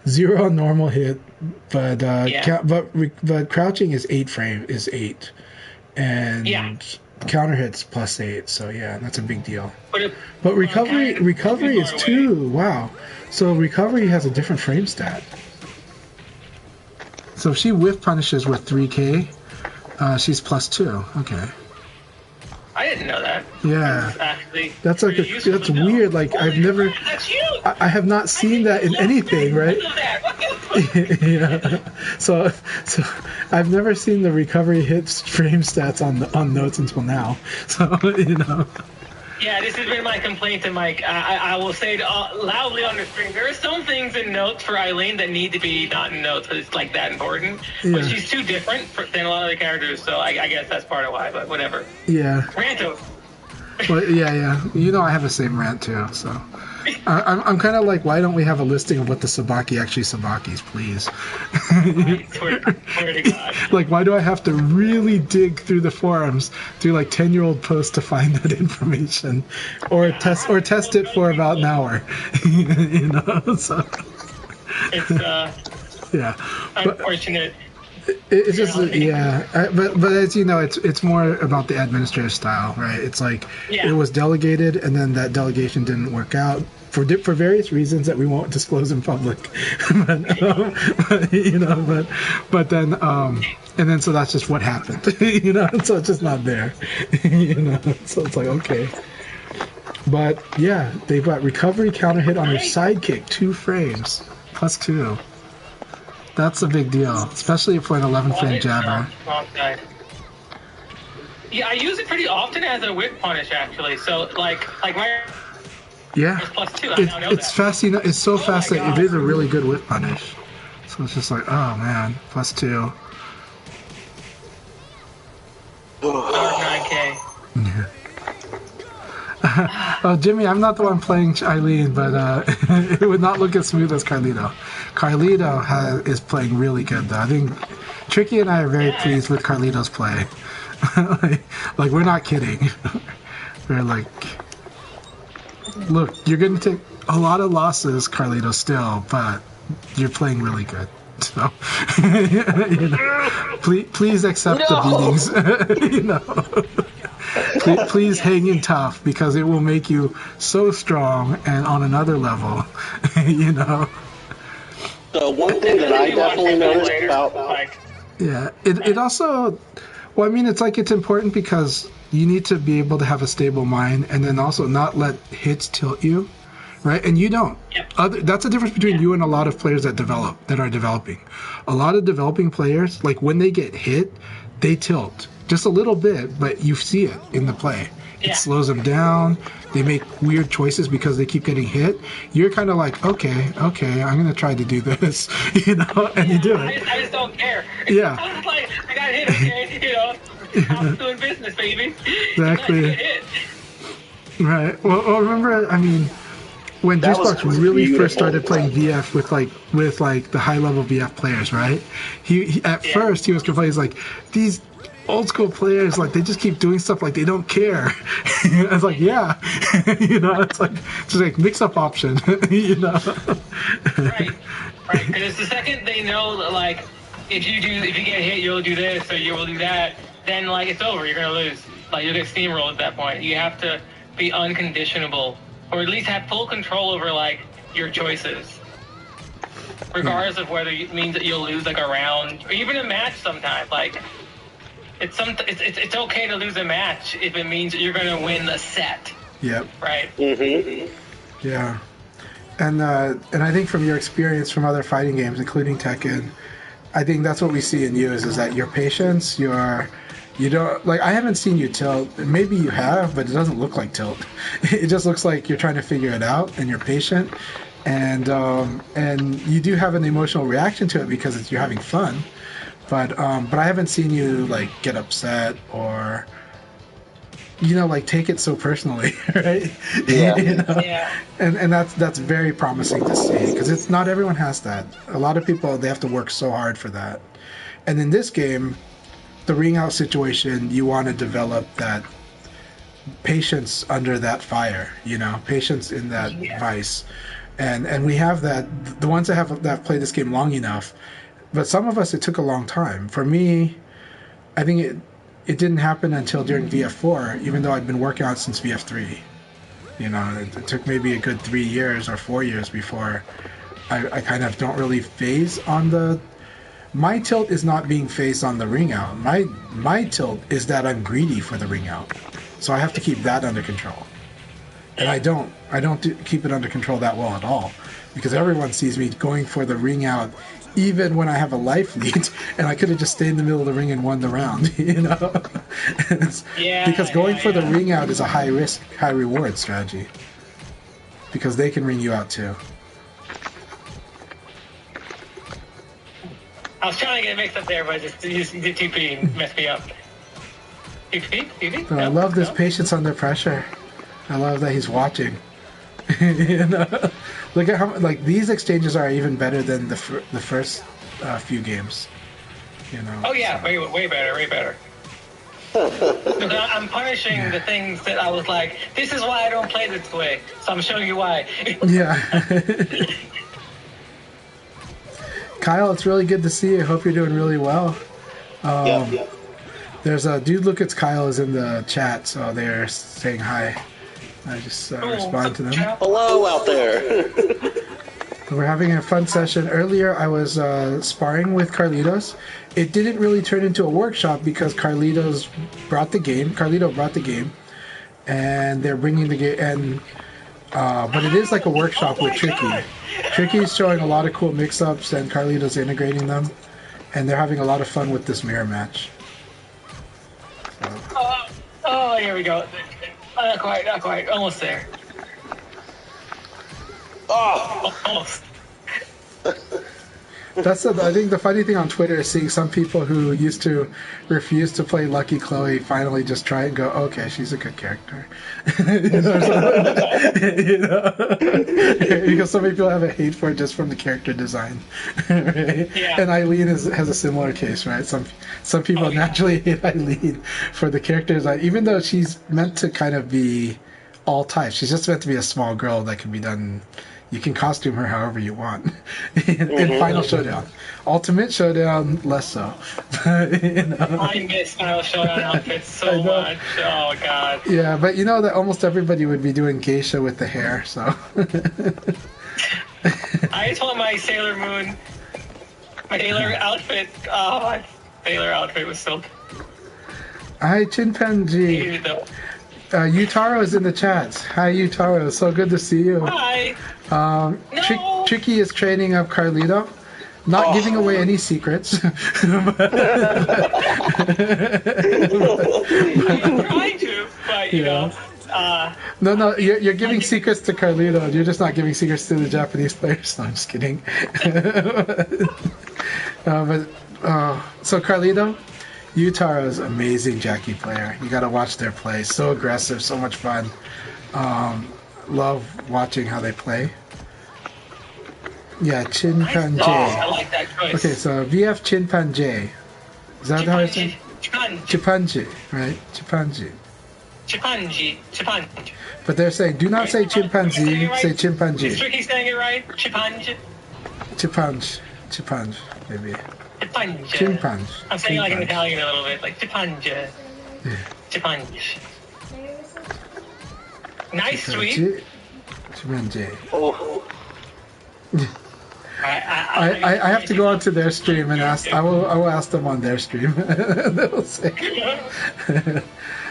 0 on normal hit, but but crouching is 8, and counter hits +8. So yeah, that's a big deal. But recovery is 2. Wow. So recovery has a different frame stat. So if she whiff punishes with 3K, she's +2. Okay.
I didn't know that.
Yeah. That's weird. Like I've never.
That's huge.
I have not seen that in anything, right? Yeah. So I've never seen the recovery hits frame stats on notes until now. So you know.
Yeah, this has been my complaint to Mike. I will say it loudly on the stream. There are some things in notes for Eileen that need to be not in notes, but it's like that important.
Yeah.
But she's too different than a lot of the characters, so I guess that's part of why. But whatever.
Yeah.
Ranto.
Well, yeah. You know, I have the same rant too. So I'm kind of like, why don't we have a listing of what the Sabaki actually Sabakis, please?
I swear to God.
Like, why do I have to really dig through the forums, through like 10-year-old posts to find that information, or test it for about an hour? You know, so
It's
yeah,
unfortunate.
It's just but as you know, it's more about the administrative style, right? It's like it was delegated, and then that delegation didn't work out for various reasons that we won't disclose in public. but then and then so that's just what happened, you know. So it's just not there, you know. So it's like okay, but yeah, they've got recovery counter hit on your sidekick 2 frames +2. That's a big deal, especially for an 11-frame jabber.
Yeah, I use it pretty often as a whip punish, actually. So, like my +2. I now know
it's
that.
fast. You know, it's so fast that it is a really good whip punish. So it's just like, oh man, +2.
$9K.
Yeah. Oh, Jimmy, I'm not the one playing Eileen, but it would not look as smooth as Carlito. Carlito is playing really good, though. I think Tricky and I are very pleased with Carlito's play. like, we're not kidding. We're like, look, you're going to take a lot of losses, Carlito, still, but you're playing really good. So, you know, please accept the beatings. You know. Please hang in tough, because it will make you so strong and on another level, you know.
So one thing that I definitely noticed about...
Yeah, it also... Well, I mean, it's like it's important because you need to be able to have a stable mind and then also not let hits tilt you, right? And you don't. That's the difference between you and a lot of players that are developing. A lot of developing players, like when they get hit, they tilt. Just a little bit, but you see it in the play. It slows them down. They make weird choices because they keep getting hit. You're kind of like, okay, I'm going to try to do this, you know, and you do it.
I just don't care.
Yeah.
I was like, I got hit, okay, you know. I'm doing business, baby.
Exactly. Right. Well, remember, I mean, when Juicebox really first started playing VF with like the high level VF players, right? He at first he was complaining, like, these old school players, like, they just keep doing stuff like they don't care. I was like, yeah. You know, it's like just like mix up option. You know.
Right. Because the second they know, like, if you get hit, you'll do this or you will do that, then like it's over. You're gonna lose. Like, you'll get steamrolled at that point. You have to be unconditionable, or at least have full control over like your choices, regardless of whether it means that you'll lose like a round or even a match. Sometimes, like, it's okay to lose a match if it means that you're going to win the set.
Yep.
Right.
Mm-hmm.
Yeah. And I think from your experience from other fighting games, including Tekken, I think that's what we see in you is that your patience, you don't, like, I haven't seen you tilt. Maybe you have, but it doesn't look like tilt. It just looks like you're trying to figure it out and you're patient, and you do have an emotional reaction to it because you're having fun. But I haven't seen you like get upset or, you know, like take it so personally, right?
Yeah.
You know?
Yeah.
And that's very promising to see, because it's not everyone has that. A lot of people, they have to work so hard for that. And in this game, the ring out situation, you want to develop that patience under that fire, you know, patience in that vice. And we have that. The ones that have played this game long enough. But some of us, it took a long time. For me, I think it didn't happen until during VF4, even though I'd been working on it since VF3. You know, it took maybe a good 3 years or 4 years before I kind of don't really phase on the... My tilt is not being phased on the ring out. My tilt is that I'm greedy for the ring out. So I have to keep that under control. And I don't keep it under control that well at all. Because everyone sees me going for the ring out even when I have a life lead, and I could have just stayed in the middle of the ring and won the round, you know? Because going for the ring out is a high risk, high reward strategy. Because they can ring you out too.
I was trying to get mixed up there, but just the TP messed me up. TP?
But I love this patience under pressure. I love that he's watching. You know? Look at how like these exchanges are even better than the first few games. You know.
Oh yeah, way better, way better. Because I'm punishing the things that I was like, this is why I don't play this way. So I'm showing you why.
Yeah. Kyle, it's really good to see you. Hope you're doing really well.
Yeah.
There's a dude. Look, it's Kyle is in the chat, so they're saying hi. I just respond to them.
Hello out there.
We're having a fun session. Earlier, I was sparring with Carlitos. It didn't really turn into a workshop because Carlito brought the game, and they're bringing the game. And but it is like a workshop with Tricky. Tricky's showing a lot of cool mix-ups, and Carlito's integrating them, and they're having a lot of fun with this mirror match. So.
Oh, here we go. Not quite. Almost there.
Oh!
Almost.
I think the funny thing on Twitter is seeing some people who used to refuse to play Lucky Chloe finally just try and go, okay, she's a good character. You know, because so many people have a hate for it just from the character design. Right?
Yeah.
And Eileen has a similar case, right? Some people naturally hate Eileen for the character design, even though she's meant to kind of be all types. She's just meant to be a small girl that can be done. You can costume her however you want. in Final Showdown. Ultimate Showdown, less so. You know?
I miss Final Showdown outfits so much. Oh, God.
Yeah, but you know that almost everybody would be doing geisha with the hair, so.
I just want my Sailor Moon, my Sailor outfit. Oh, my Sailor outfit was so...
Hi, Chinpanji. Utaro is in the chat. Hi, Utaro. So good to see you.
Hi.
No. Tricky is training up Carlito. Not giving away any secrets.
I'm trying to, but you know.
No, you're giving secrets to Carlito. You're just not giving secrets to the Japanese players. No, I'm just kidding. So Carlito, Utaro is an amazing Jackie player. You got to watch their play. So aggressive, so much fun. Love watching how they play. Yeah, Chinpan J.
I like that choice.
Okay, so VF Chinpan J. Is that how it's said? Chipanji, right? Chipanji.
Chipanji.
But they're saying, do not say chimpanzee, say chimpanzee.
Is Tricky saying it right? Chipanji.
Chipanj, maybe.
Chimpanji. I'm saying it like in Italian a little bit, like Chipanji. Chipanji. Nice, sweet.
Chipanji.
Oh.
I have to go onto their stream and ask. I will ask them on their stream. They'll say.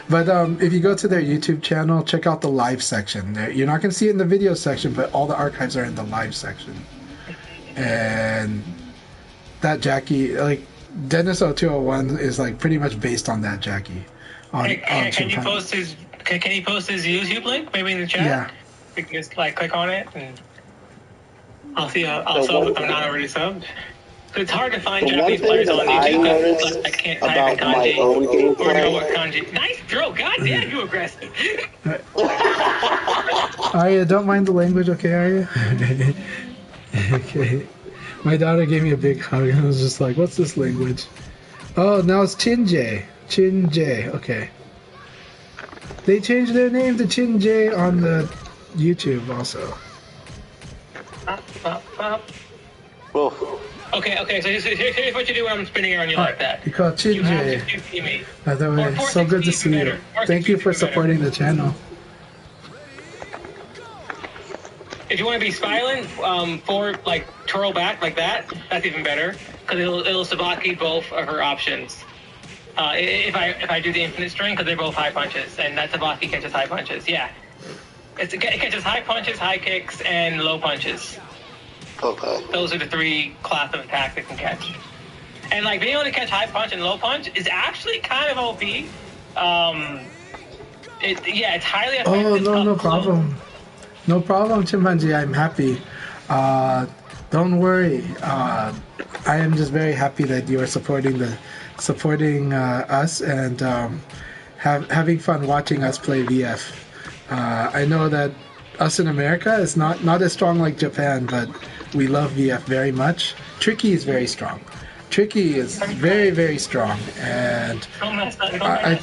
But if you go to their YouTube channel, check out the live section. You're not going to see it in the video section, but all the archives are in the live section. And that Jackie, like Dennis 0201, is like pretty much based on that Jackie.
Can you post his? Can he post his YouTube link maybe in the chat?
Yeah.
You can just like click on it and. I'll see. I'll sub if I'm not already subbed. It's hard to find Japanese players on YouTube because I can't type in kanji or know what kanji. Nice throw, god damn, you aggressive.
Arya, don't mind the language, okay, Arya? Okay. My daughter gave me a big hug and I was just like, "What's this language?" Oh, now it's Chinjay. Chinjay. Okay. They changed their name to Chinjay on the YouTube also.
Whoa.
Okay, so here's what you do when I'm spinning around you like that.
You call Chinjay.
You have to see me.
By the way, so good to see you. Thank you for supporting the channel.
If you want to be silent, for like twirl back like that, that's even better because it'll sabaki both of her options. If I do the infinite string, because they're both high punches, and that sabaki catches high punches. Yeah, it catches high punches, high kicks, and low punches.
Okay.
Those are the 3 class of attacks it can catch. And like being able to catch high punch and low punch is actually kind of OP. It's highly effective.
Oh, no
up close.
problem. No problem, Chimpanzee. I'm happy. Don't worry. I am just very happy that you are supporting us and having fun watching us play VF. I know that us in America is not as strong like Japan, but we love VF very much. Tricky is very strong. Tricky is very, very strong, and I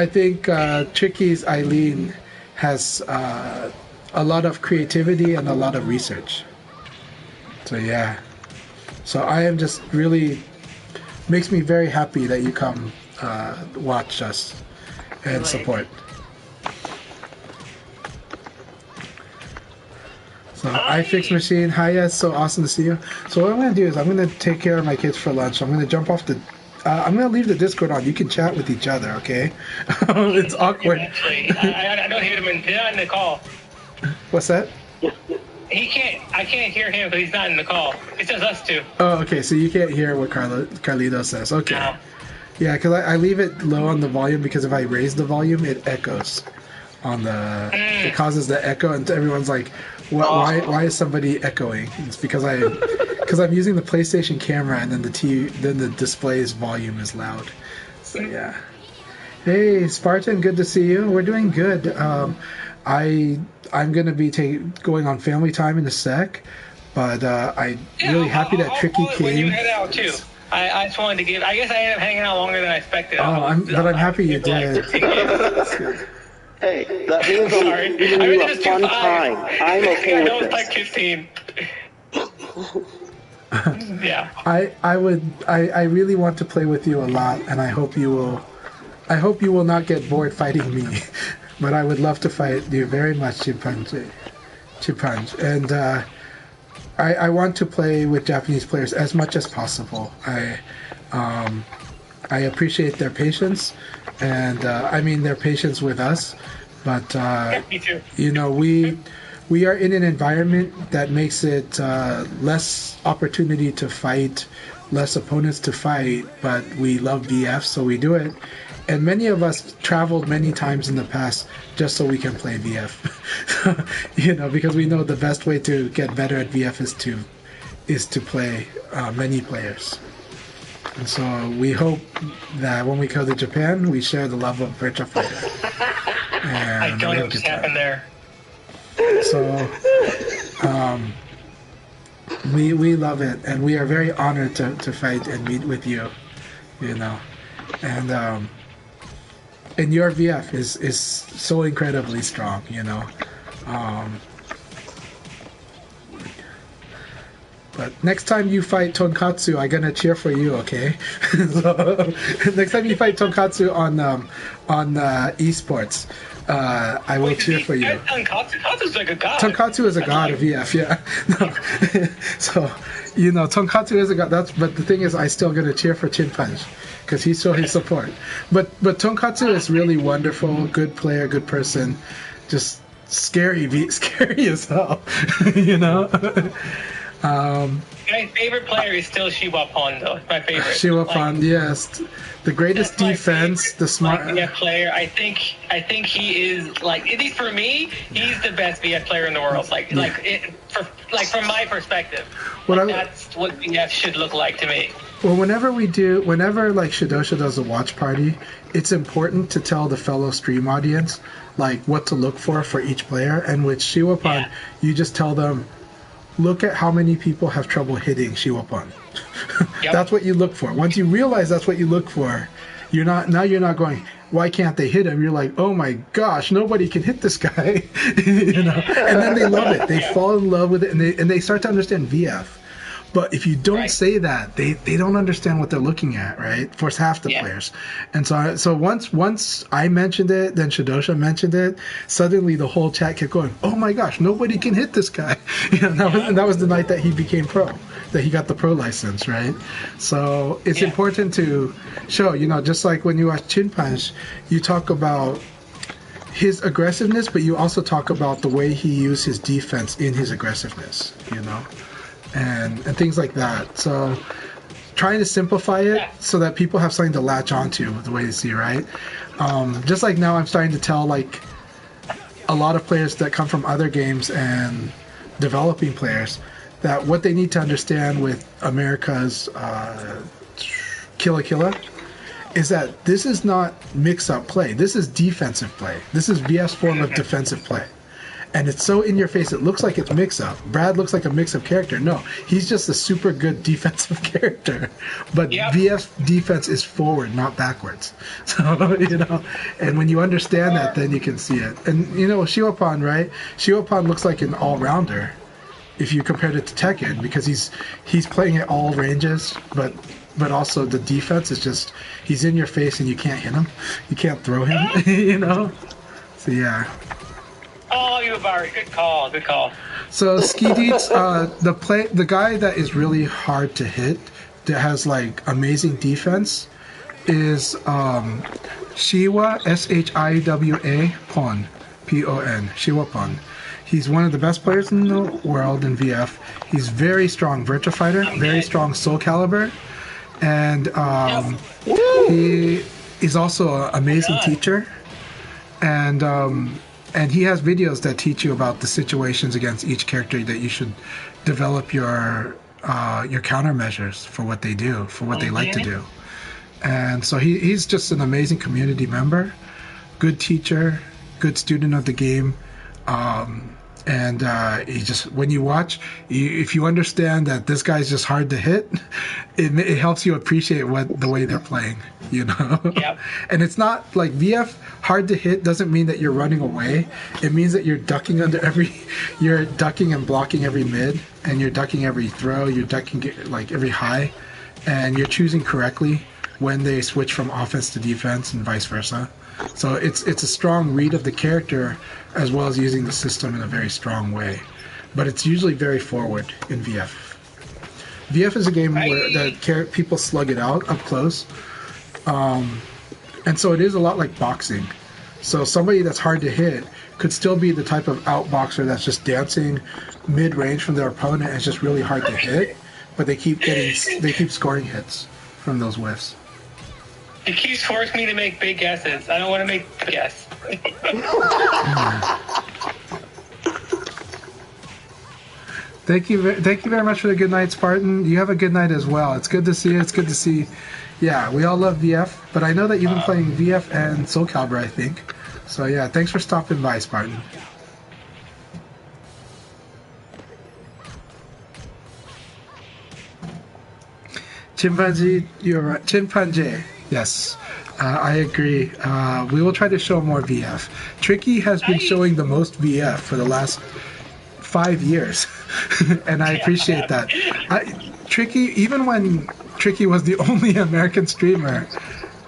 think Tricky's Eileen has a lot of creativity and a lot of research. So yeah, so I am just really makes me very happy that you come watch us and support. So iFix Machine, hi, yes, so awesome to see you. So what I'm gonna do is I'm gonna take care of my kids for lunch. I'm gonna jump off the. I'm gonna leave the Discord on. You can chat with each other, okay? It's awkward.
I don't hear him in the call.
What's that?
He can't. I can't hear him because he's not in the call. It's just us two.
Oh, okay. So you can't hear what Carlito says. Okay.
No.
Yeah, because I leave it low on the volume because if I raise the volume, it echoes on the. It causes the echo, and everyone's like, "What? Why is somebody echoing?" It's because I'm using the PlayStation camera, and then the display's volume is loud. So yeah. Hey, Spartan, good to see you. We're doing good. I'm gonna be going on family time in a sec, but I'm really happy that Tricky came.
When you head out too. I just wanted to give. I guess I ended up hanging out longer than I expected.
I'm happy you did.
Hey, that means I'm giving you a fun time. I'm okay with this.
Like 15. Yeah.
I really want to play with you a lot, and I hope you will not get bored fighting me. But I would love to fight you very much, Chimpanzee. And I want to play with Japanese players as much as possible. I appreciate their patience, and I mean their patience with us. But
Me too.
you know, we are in an environment that makes it less opportunity to fight, less opponents to fight. But we love VF, so we do it. And many of us traveled many times in the past just so we can play VF. You know, because we know the best way to get better at VF is to play many players. And so we hope that when we go to Japan, we share the love of Virtua Fighter. And
I don't know what's happened there.
So we love it, and we are very honored to fight and meet with you. You know, and your VF is so incredibly strong, you know. But next time you fight Tonkatsu, I'm gonna cheer for you, okay? So, next time you fight Tonkatsu on esports, I will cheer for you.
Tonkatsu's like a god.
Tonkatsu is a god of VF, yeah. No. So, you know, Tonkatsu is a god. But the thing is, I still gonna cheer for Chinpa because he showed his support. But Tonkatsu is really wonderful, good player, good person, just scary as hell, you know.
My favorite player is still Shiwapon, though. It's my favorite.
Shiwapon, yes, the greatest defense, the smart
VF player. I think he is, like, at least for me, he's the best VF player in the world. From my perspective, that's what VF should look like to me.
Well, whenever like Shidosha does a watch party, it's important to tell the fellow stream audience like what to look for each player. And with Shiwapon, you just tell them, look at how many people have trouble hitting Shiwapon. Yep. That's what you look for. Once you realize that's what you look for, you're not going, why can't they hit him? You're like, oh my gosh, nobody can hit this guy. You know, and then they love it. They fall in love with it, and they start to understand VF. But if you don't say that, they don't understand what they're looking at, right? For half the players. And so once I mentioned it, then Shidosha mentioned it, suddenly the whole chat kept going, oh my gosh, nobody can hit this guy. You know, that was the night that he became pro, that he got the pro license, right? So it's important to show, you know, just like when you watch Chinpa, you talk about his aggressiveness, but you also talk about the way he used his defense in his aggressiveness, you know? and things like that. So trying to simplify it so that people have something to latch onto the way they see, right? Just like now I'm starting to tell like a lot of players that come from other games and developing players that what they need to understand with America's Killa is that this is not mix-up play. This is defensive play. This is VF's form of defensive play. And it's so in your face, it looks like it's mix-up. Brad looks like a mix-up character. No, he's just a super good defensive character. But VF's defense is forward, not backwards. So, you know, and when you understand that, then you can see it. And, you know, Shiwapan, right? Shiwapan looks like an all-rounder if you compared it to Tekken, because he's playing at all ranges, but also the defense is just, he's in your face and you can't hit him. You can't throw him, you know? So, yeah.
Oh, you Barry. Good call. Good call.
So Skideets, the guy that is really hard to hit, that has like amazing defense, is Shiwa Shiwa Pon, Pon, Shiwa. He's one of the best players in the world in VF. He's very strong Virtua Fighter, very strong Soul Calibur, and he is also an amazing teacher, and he has videos that teach you about the situations against each character that you should develop your countermeasures for what they do, for what they like to do. And so he's just an amazing community member, good teacher, good student of the game. And he just, when you watch, if you understand that this guy's just hard to hit, it helps you appreciate the way they're playing, you know?
Yep.
And it's not like VF hard to hit doesn't mean that you're running away. It means that you're ducking you're ducking and blocking every mid, and you're ducking every throw, you're ducking like every high, and you're choosing correctly when they switch from offense to defense and vice versa. So it's a strong read of the character as well as using the system in a very strong way. But it's usually very forward in VF. VF is a game where people slug it out up close. And so it is a lot like boxing. So somebody that's hard to hit could still be the type of outboxer that's just dancing mid-range from their opponent and it's just really hard to hit. But they keep scoring hits from those whiffs.
It keeps forcing me to make big guesses. I don't want to make a guess.
Thank you very much for the good night, Spartan. You have a good night as well. It's good to see you. It's good to see. Yeah, we all love VF, but I know that you've been playing VF and Soul Calibur, I think. So yeah, thanks for stopping by, Spartan. Chimpanzee, you're right. Chimpanzee. Yes, I agree. We will try to show more VF. Tricky has been showing the most VF for the last 5 years, and I appreciate that. Tricky, even when Tricky was the only American streamer,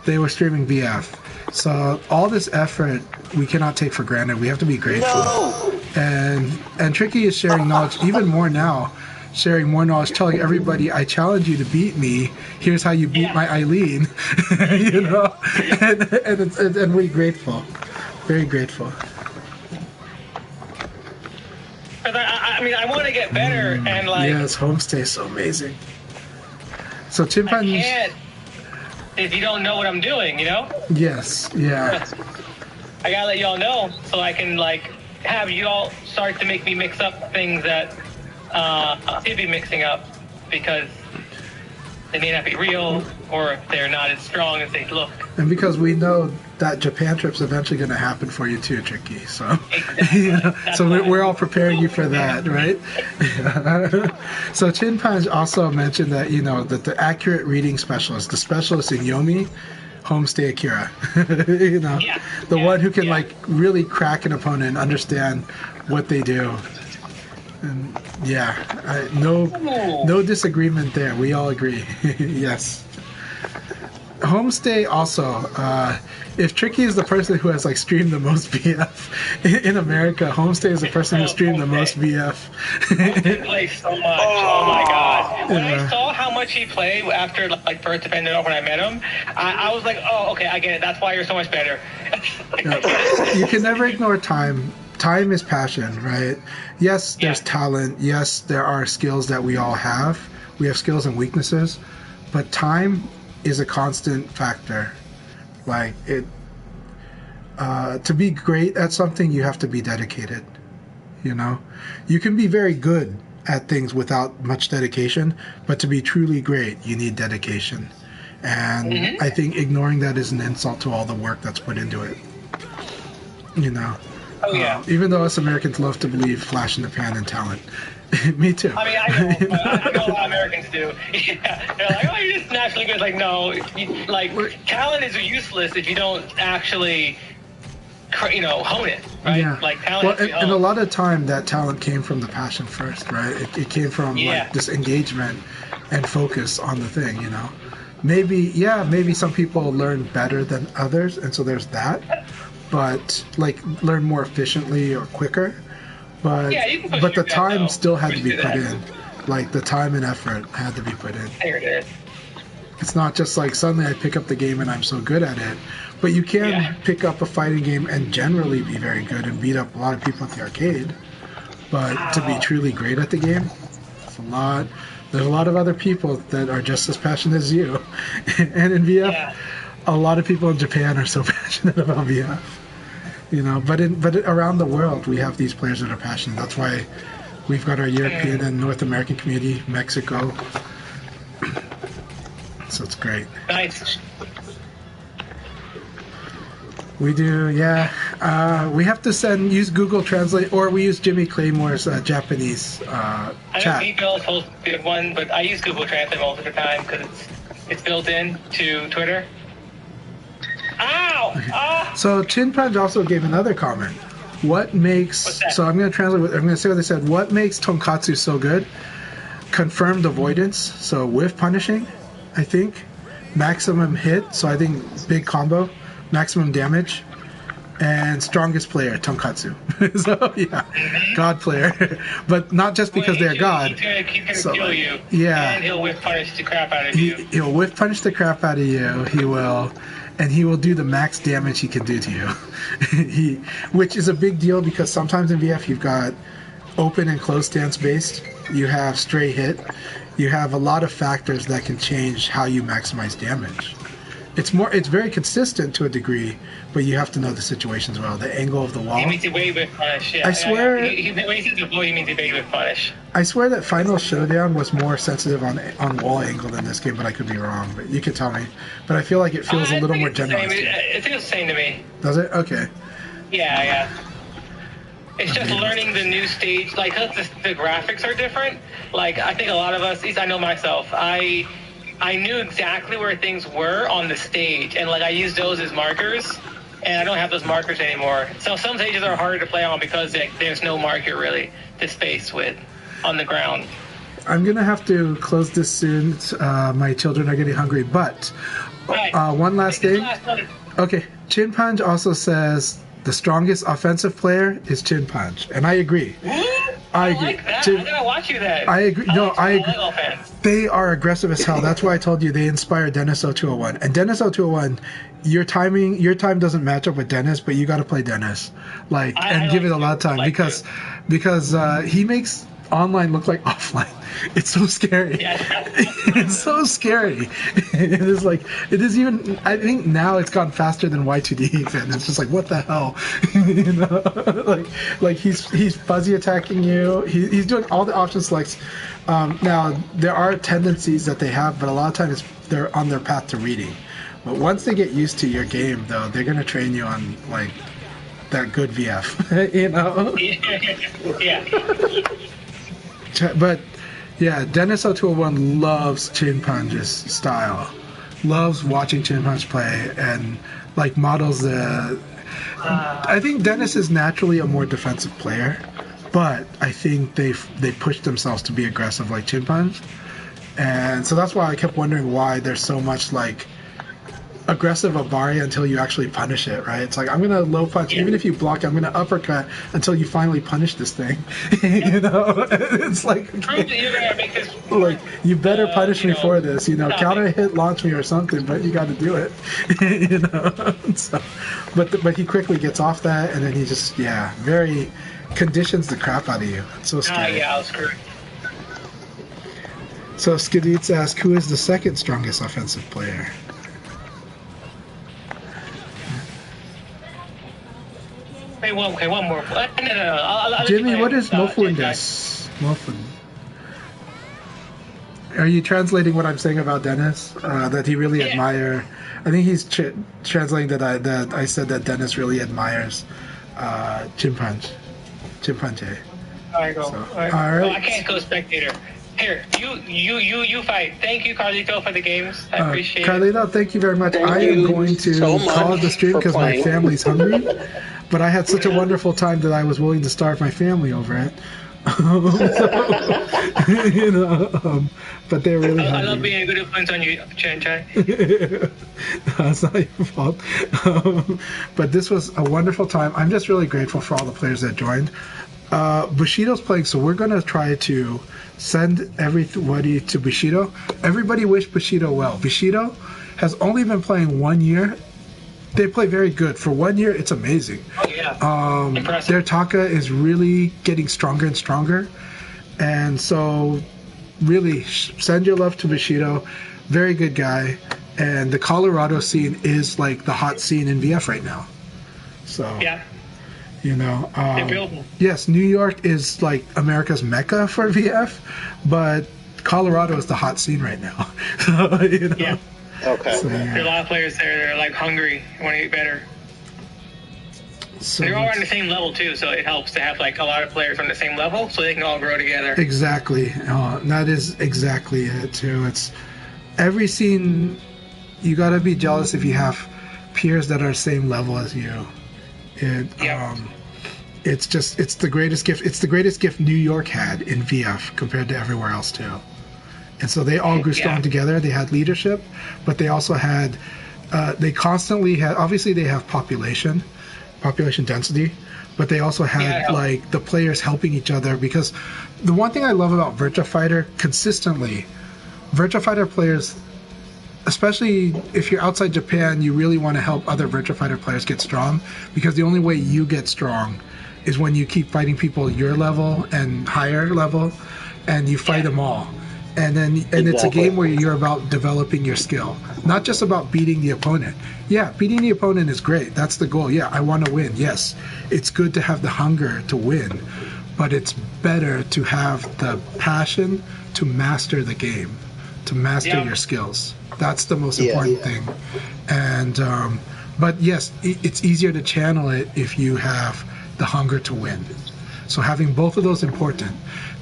they were streaming VF. So all this effort we cannot take for granted. We have to be grateful. No! And Tricky is sharing knowledge even more now. Sharing more knowledge, telling everybody, I challenge you to beat me. Here's how you beat my Eileen. You know? And we're grateful. Very grateful.
I mean, I want to get better and like...
Yes, Homestay is so amazing. So Chimpanzee...
I can't if you don't know what I'm doing, you know?
Yes, yeah.
I gotta let y'all know so I can like have you all start to make me mix up things that should be mixing up because they may not be real or they're not as strong as they look.
And because we know that Japan trip's eventually going to happen for you too, Tricky. So, exactly. You know, so we're all preparing you for that, right? So Chinpa also mentioned that, you know, that the accurate reading specialist, the specialist in Yomi, Homestay Akira, you know, the one who can like really crack an opponent and understand what they do. And no disagreement there. We all agree. Yes. Homestay also, if Tricky is the person who has like streamed the most VF in America, Homestay is the person who streamed the most VF.
He plays so much. Oh my god. When I saw how much he played after like first defended when I met him, I was like, oh okay, I get it. That's why you're so much better.
You can never ignore time. time is passion, right? Yes, there's talent. Yes, there are skills that we all have. We have skills and weaknesses, but time is a constant factor. Like it, to be great at something, you have to be dedicated. You know, you can be very good at things without much dedication, but to be truly great, you need dedication. And I think ignoring that is an insult to all the work that's put into it. You know.
Oh yeah.
Even though us Americans love to believe flash in the pan and talent. Me too.
I mean, I know a lot of Americans do. Yeah. They're like, oh, you're just naturally good. Like, no, talent is useless if you don't actually, hone it, right?
Yeah.
Like, talent
and a lot of time, that talent came from the passion first, right? It came from like this engagement and focus on the thing, you know. Maybe some people learn better than others, and so there's that. But like learn more efficiently or quicker. But the time still had to be put in. Like the time and effort had to be put in.
There it is.
It's not just like suddenly I pick up the game and I'm so good at it. But you can pick up a fighting game and generally be very good and beat up a lot of people at the arcade. But to be truly great at the game, it's a lot. There's a lot of other people that are just as passionate as you. And in VF, a lot of people in Japan are so passionate about VF. You know, but around the world, we have these players that are passionate. That's why we've got our European and North American community, Mexico. So it's great.
Nice.
We do, yeah. We have to use Google Translate, or we use Jimi Claymore's Japanese chat.
I know email's a good one, but I use Google Translate most of the time because it's built in to Twitter. Ow! Ah!
So Chinpa also gave another comment. What makes... So I'm going to translate. I'm going to say what they said. What makes tonkatsu so good? Confirmed avoidance. So whiff punishing, I think. Maximum hit. So I think big combo. Maximum damage. And strongest player, tonkatsu. So yeah, God player. But not just because they're God.
He's gonna kill you.
Yeah.
And he'll whiff punish the crap out of you.
He'll whiff punish the crap out of you. He will. And he will do the max damage he can do to you. Which is a big deal because sometimes in VF you've got open and close stance based. You have stray hit. You have a lot of factors that can change how you maximize damage. It's very consistent to a degree, but you have to know the situations well. The angle of the wall.
He means to wave with punish. Yeah,
I swear.
When he says avoid, he means to wave with punish.
I swear that Final Showdown was more sensitive on wall angle than this game, but I could be wrong. But you can tell me. But I feel like it feels a little more generous.
I think it's the same to me.
Does it? Okay.
Yeah. It's just learning the new stage. Like, the graphics are different. Like, I think a lot of us, at least I know myself, I knew exactly where things were on the stage, and like I used those as markers, and I don't have those markers anymore. So some stages are harder to play on because there's no marker really to space with on the ground.
I'm gonna have to close this soon. My children are getting hungry, but one last thing. Okay, Chin Punch also says the strongest offensive player is Chin Punch, and I agree. I agree.
Like that. I gotta watch you then.
I agree. I agree. They are aggressive as hell. That's why I told you they inspire Dennis 0201. And Dennis 0201, your time doesn't match up with Dennis, but you got to play Dennis, and give it a lot of time because he makes online look like offline. It's so scary. Yeah. It's so scary. It is even. I think now it's gone faster than Y2D, and it's just like, what the hell, you know? like he's fuzzy attacking you. He's doing all the option selects. Now there are tendencies that they have, but a lot of times they're on their path to reading. But once they get used to your game, though, they're gonna train you on like that good VF, you know?
Yeah.
But yeah, Dennis 0201 loves Chin Punch's style, loves watching Chin Punch play, and like models the. I think Dennis is naturally a more defensive player, but I think they pushed themselves to be aggressive like Chin Punch, and so that's why I kept wondering why there's so much like aggressive Abari until you actually punish it, right? It's like, I'm gonna low punch, even if you block, I'm gonna uppercut until you finally punish this thing. You know, it's like,
Prove that you're gonna make this.
like, you better punish me for this, you know,
stop
counter
it.
hit launch me or something, but you got to do it. You know, so, but he quickly gets off that, and then he just, very conditions the crap out of you. It's so scary.
Yeah, I was screwed.
So Skiditz asks, who is the second strongest offensive player?
Hey, one more. No. I'll
Jimmy, what is
Mofun?
Mofundes? Mofun. Are you translating what I'm saying about Dennis? That he really admire. I think he's translating that I said that Dennis really admires Chimpanche.
All right, go.
So,
all right.
all right.
Oh, I can't go spectator. Here, you fight. Thank you, Carlito, for the games. I appreciate it.
Carlito, thank you very much.
Thank
I am
you
going to
so much
call the stream
for
because my
playing.
family's hungry. But I had such a wonderful time that I was willing to starve my family over it. You know, but they're really hungry.
I love being a good influence on you, Chinpa.
That's not your fault. But this was a wonderful time. I'm just really grateful for all the players that joined. Bushido's playing, so we're going to try to send everybody to Bushido. Everybody wish Bushido well. Bushido has only been playing 1 year. They play very good. For 1 year, it's amazing.
Oh, yeah. Impressive.
Their Taka is really getting stronger and stronger. And so, really, send your love to Bushido. Very good guy. And the Colorado scene is like the hot scene in VF right now. So,
Yeah.
you know.
They're building.
Yes, New York is like America's mecca for VF, but Colorado is the hot scene right now. You know?
Yeah.
Okay.
So,
There are a lot of players there that are like hungry, want to get better.
So
They're all on the same level too, so it helps to have like a lot of players on the same level, so they can all grow together.
Exactly. That is exactly it too. It's every scene. You gotta be jealous if you have peers that are same level as you. It's the greatest gift. It's the greatest gift New York had in VF compared to everywhere else too. And so they all grew strong together. They had leadership, but they also had. They constantly had. Obviously, they have population density, but they also had like the players helping each other, because the one thing I love about Virtua Fighter consistently, Virtua Fighter players, especially if you're outside Japan, you really want to help other Virtua Fighter players get strong, because the only way you get strong is when you keep fighting people your level and higher level, and you fight them all. And it's a game where you're about developing your skill, not just about beating the opponent. Yeah, beating the opponent is great. That's the goal. Yeah, I want to win. Yes, it's good to have the hunger to win, but it's better to have the passion to master the game, to master your skills. That's the most important thing. And but yes, it's easier to channel it if you have the hunger to win. So having both of those important.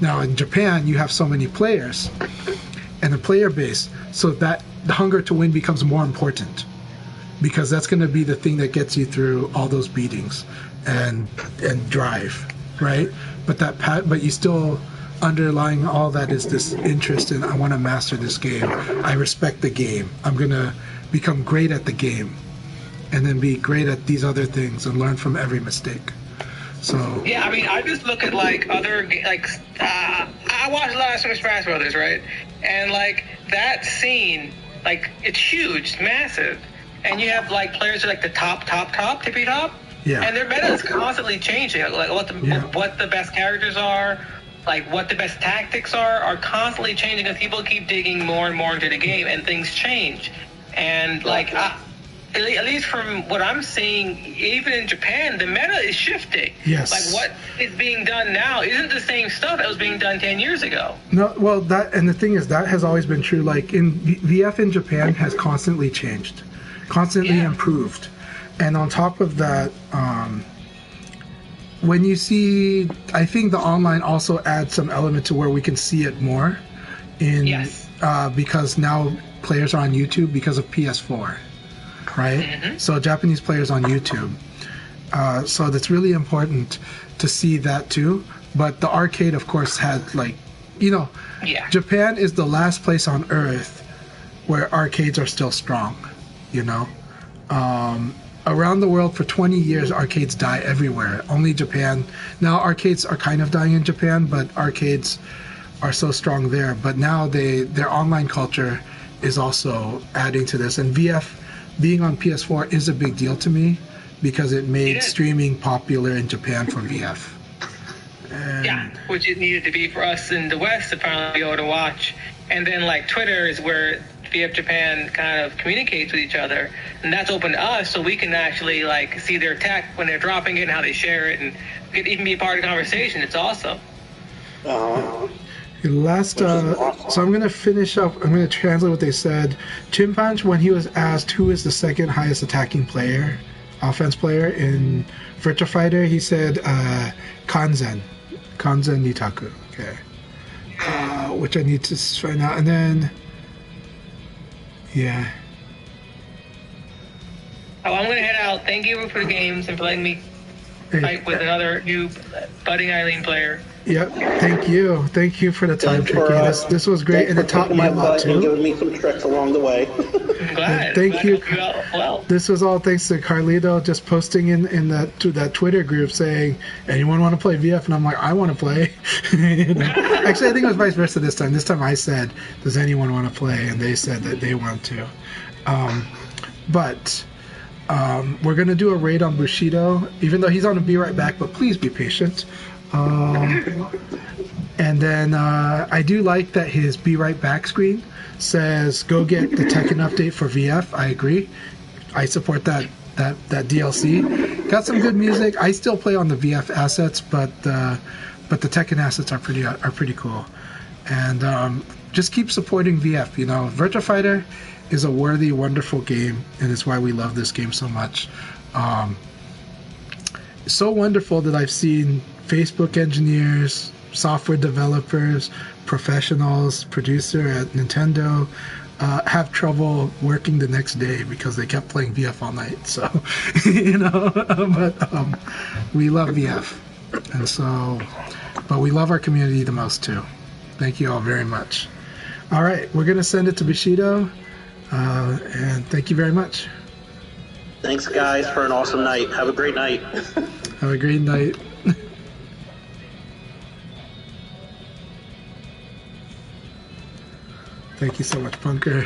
Now in Japan, you have so many players and a player base, so that the hunger to win becomes more important, because that's going to be the thing that gets you through all those beatings and drive, right? But you still, underlying all that is this interest in, I want to master this game. I respect the game. I'm going to become great at the game, and then be great at these other things and learn from every mistake. So
yeah, I mean, I just look at like other I watch a lot of Super Smash Brothers, right? And like that scene, like it's huge, it's massive, and you have like players who are like the top, tippy top, and their meta is constantly changing. Like what the best characters are, like what the best tactics are constantly changing, because people keep digging more and more into the game, and things change, and like. At least from what I'm seeing, even in Japan, the meta is shifting.
Yes.
Like what is being done now isn't the same stuff that was being done 10 years ago.
No, well, and the thing is, that has always been true. Like in VF in Japan has constantly changed, constantly improved. And on top of that, when you see, I think the online also adds some element to where we can see it more because now players are on YouTube because of PS4. Right? So Japanese players on YouTube. So that's really important to see that too. But the arcade, of course, had Japan is the last place on earth where arcades are still strong. you know. Around the world for 20 years, arcades die everywhere. Only Japan. Now arcades are kind of dying in Japan, but arcades are so strong there. But now their online culture is also adding to this. And VF being on PS4 is a big deal to me because it made streaming popular in Japan for VF. And
yeah, which it needed to be for us in the West to finally be able to watch. And then like Twitter is where VF Japan kind of communicates with each other, and that's open to us, so we can actually like see their tech when they're dropping it and how they share it, and could even be a part of the conversation. It's awesome.
Last, so I'm going to finish up. I'm going to translate what they said. Chinpa, when he was asked who is the second highest attacking player, offense player in Virtua Fighter, he said Kanzen Nitaku. Okay, which I need to find out, and then yeah.
Oh, I'm going to head out. Thank you for the games and for letting me fight with another new budding Eileen player.
Yep, thank you. Thank you for the time, Tricky. This was great, and it taught me a lot, too.
And giving me some tricks along the way.
I'm glad.
Thank you.
Well.
This was all thanks to Carlito just posting in that Twitter group saying, anyone want to play VF? And I'm like, I want to play. You know? Actually, I think it was vice versa this time. This time I said, does anyone want to play? And they said that they want to. But we're going to do a raid on Bushido, even though he's on a Be Right Back, but please be patient. And then I do like that his Be Right Back screen says go get the Tekken update for VF. I agree. I support that DLC. Got some good music. I still play on the VF assets, but the Tekken assets are pretty cool. And just keep supporting VF. You know, Virtua Fighter is a worthy, wonderful game, and it's why we love this game so much. So wonderful that I've seen Facebook engineers, software developers, professionals, producer at Nintendo have trouble working the next day because they kept playing VF all night. So, you know, but we love VF. And so, but we love our community the most too. Thank you all very much. All right, we're going to send it to Bushido. And thank you very much.
Thanks, guys, for an awesome night. Have a great night.
Have a great night. Thank you so much, Punker.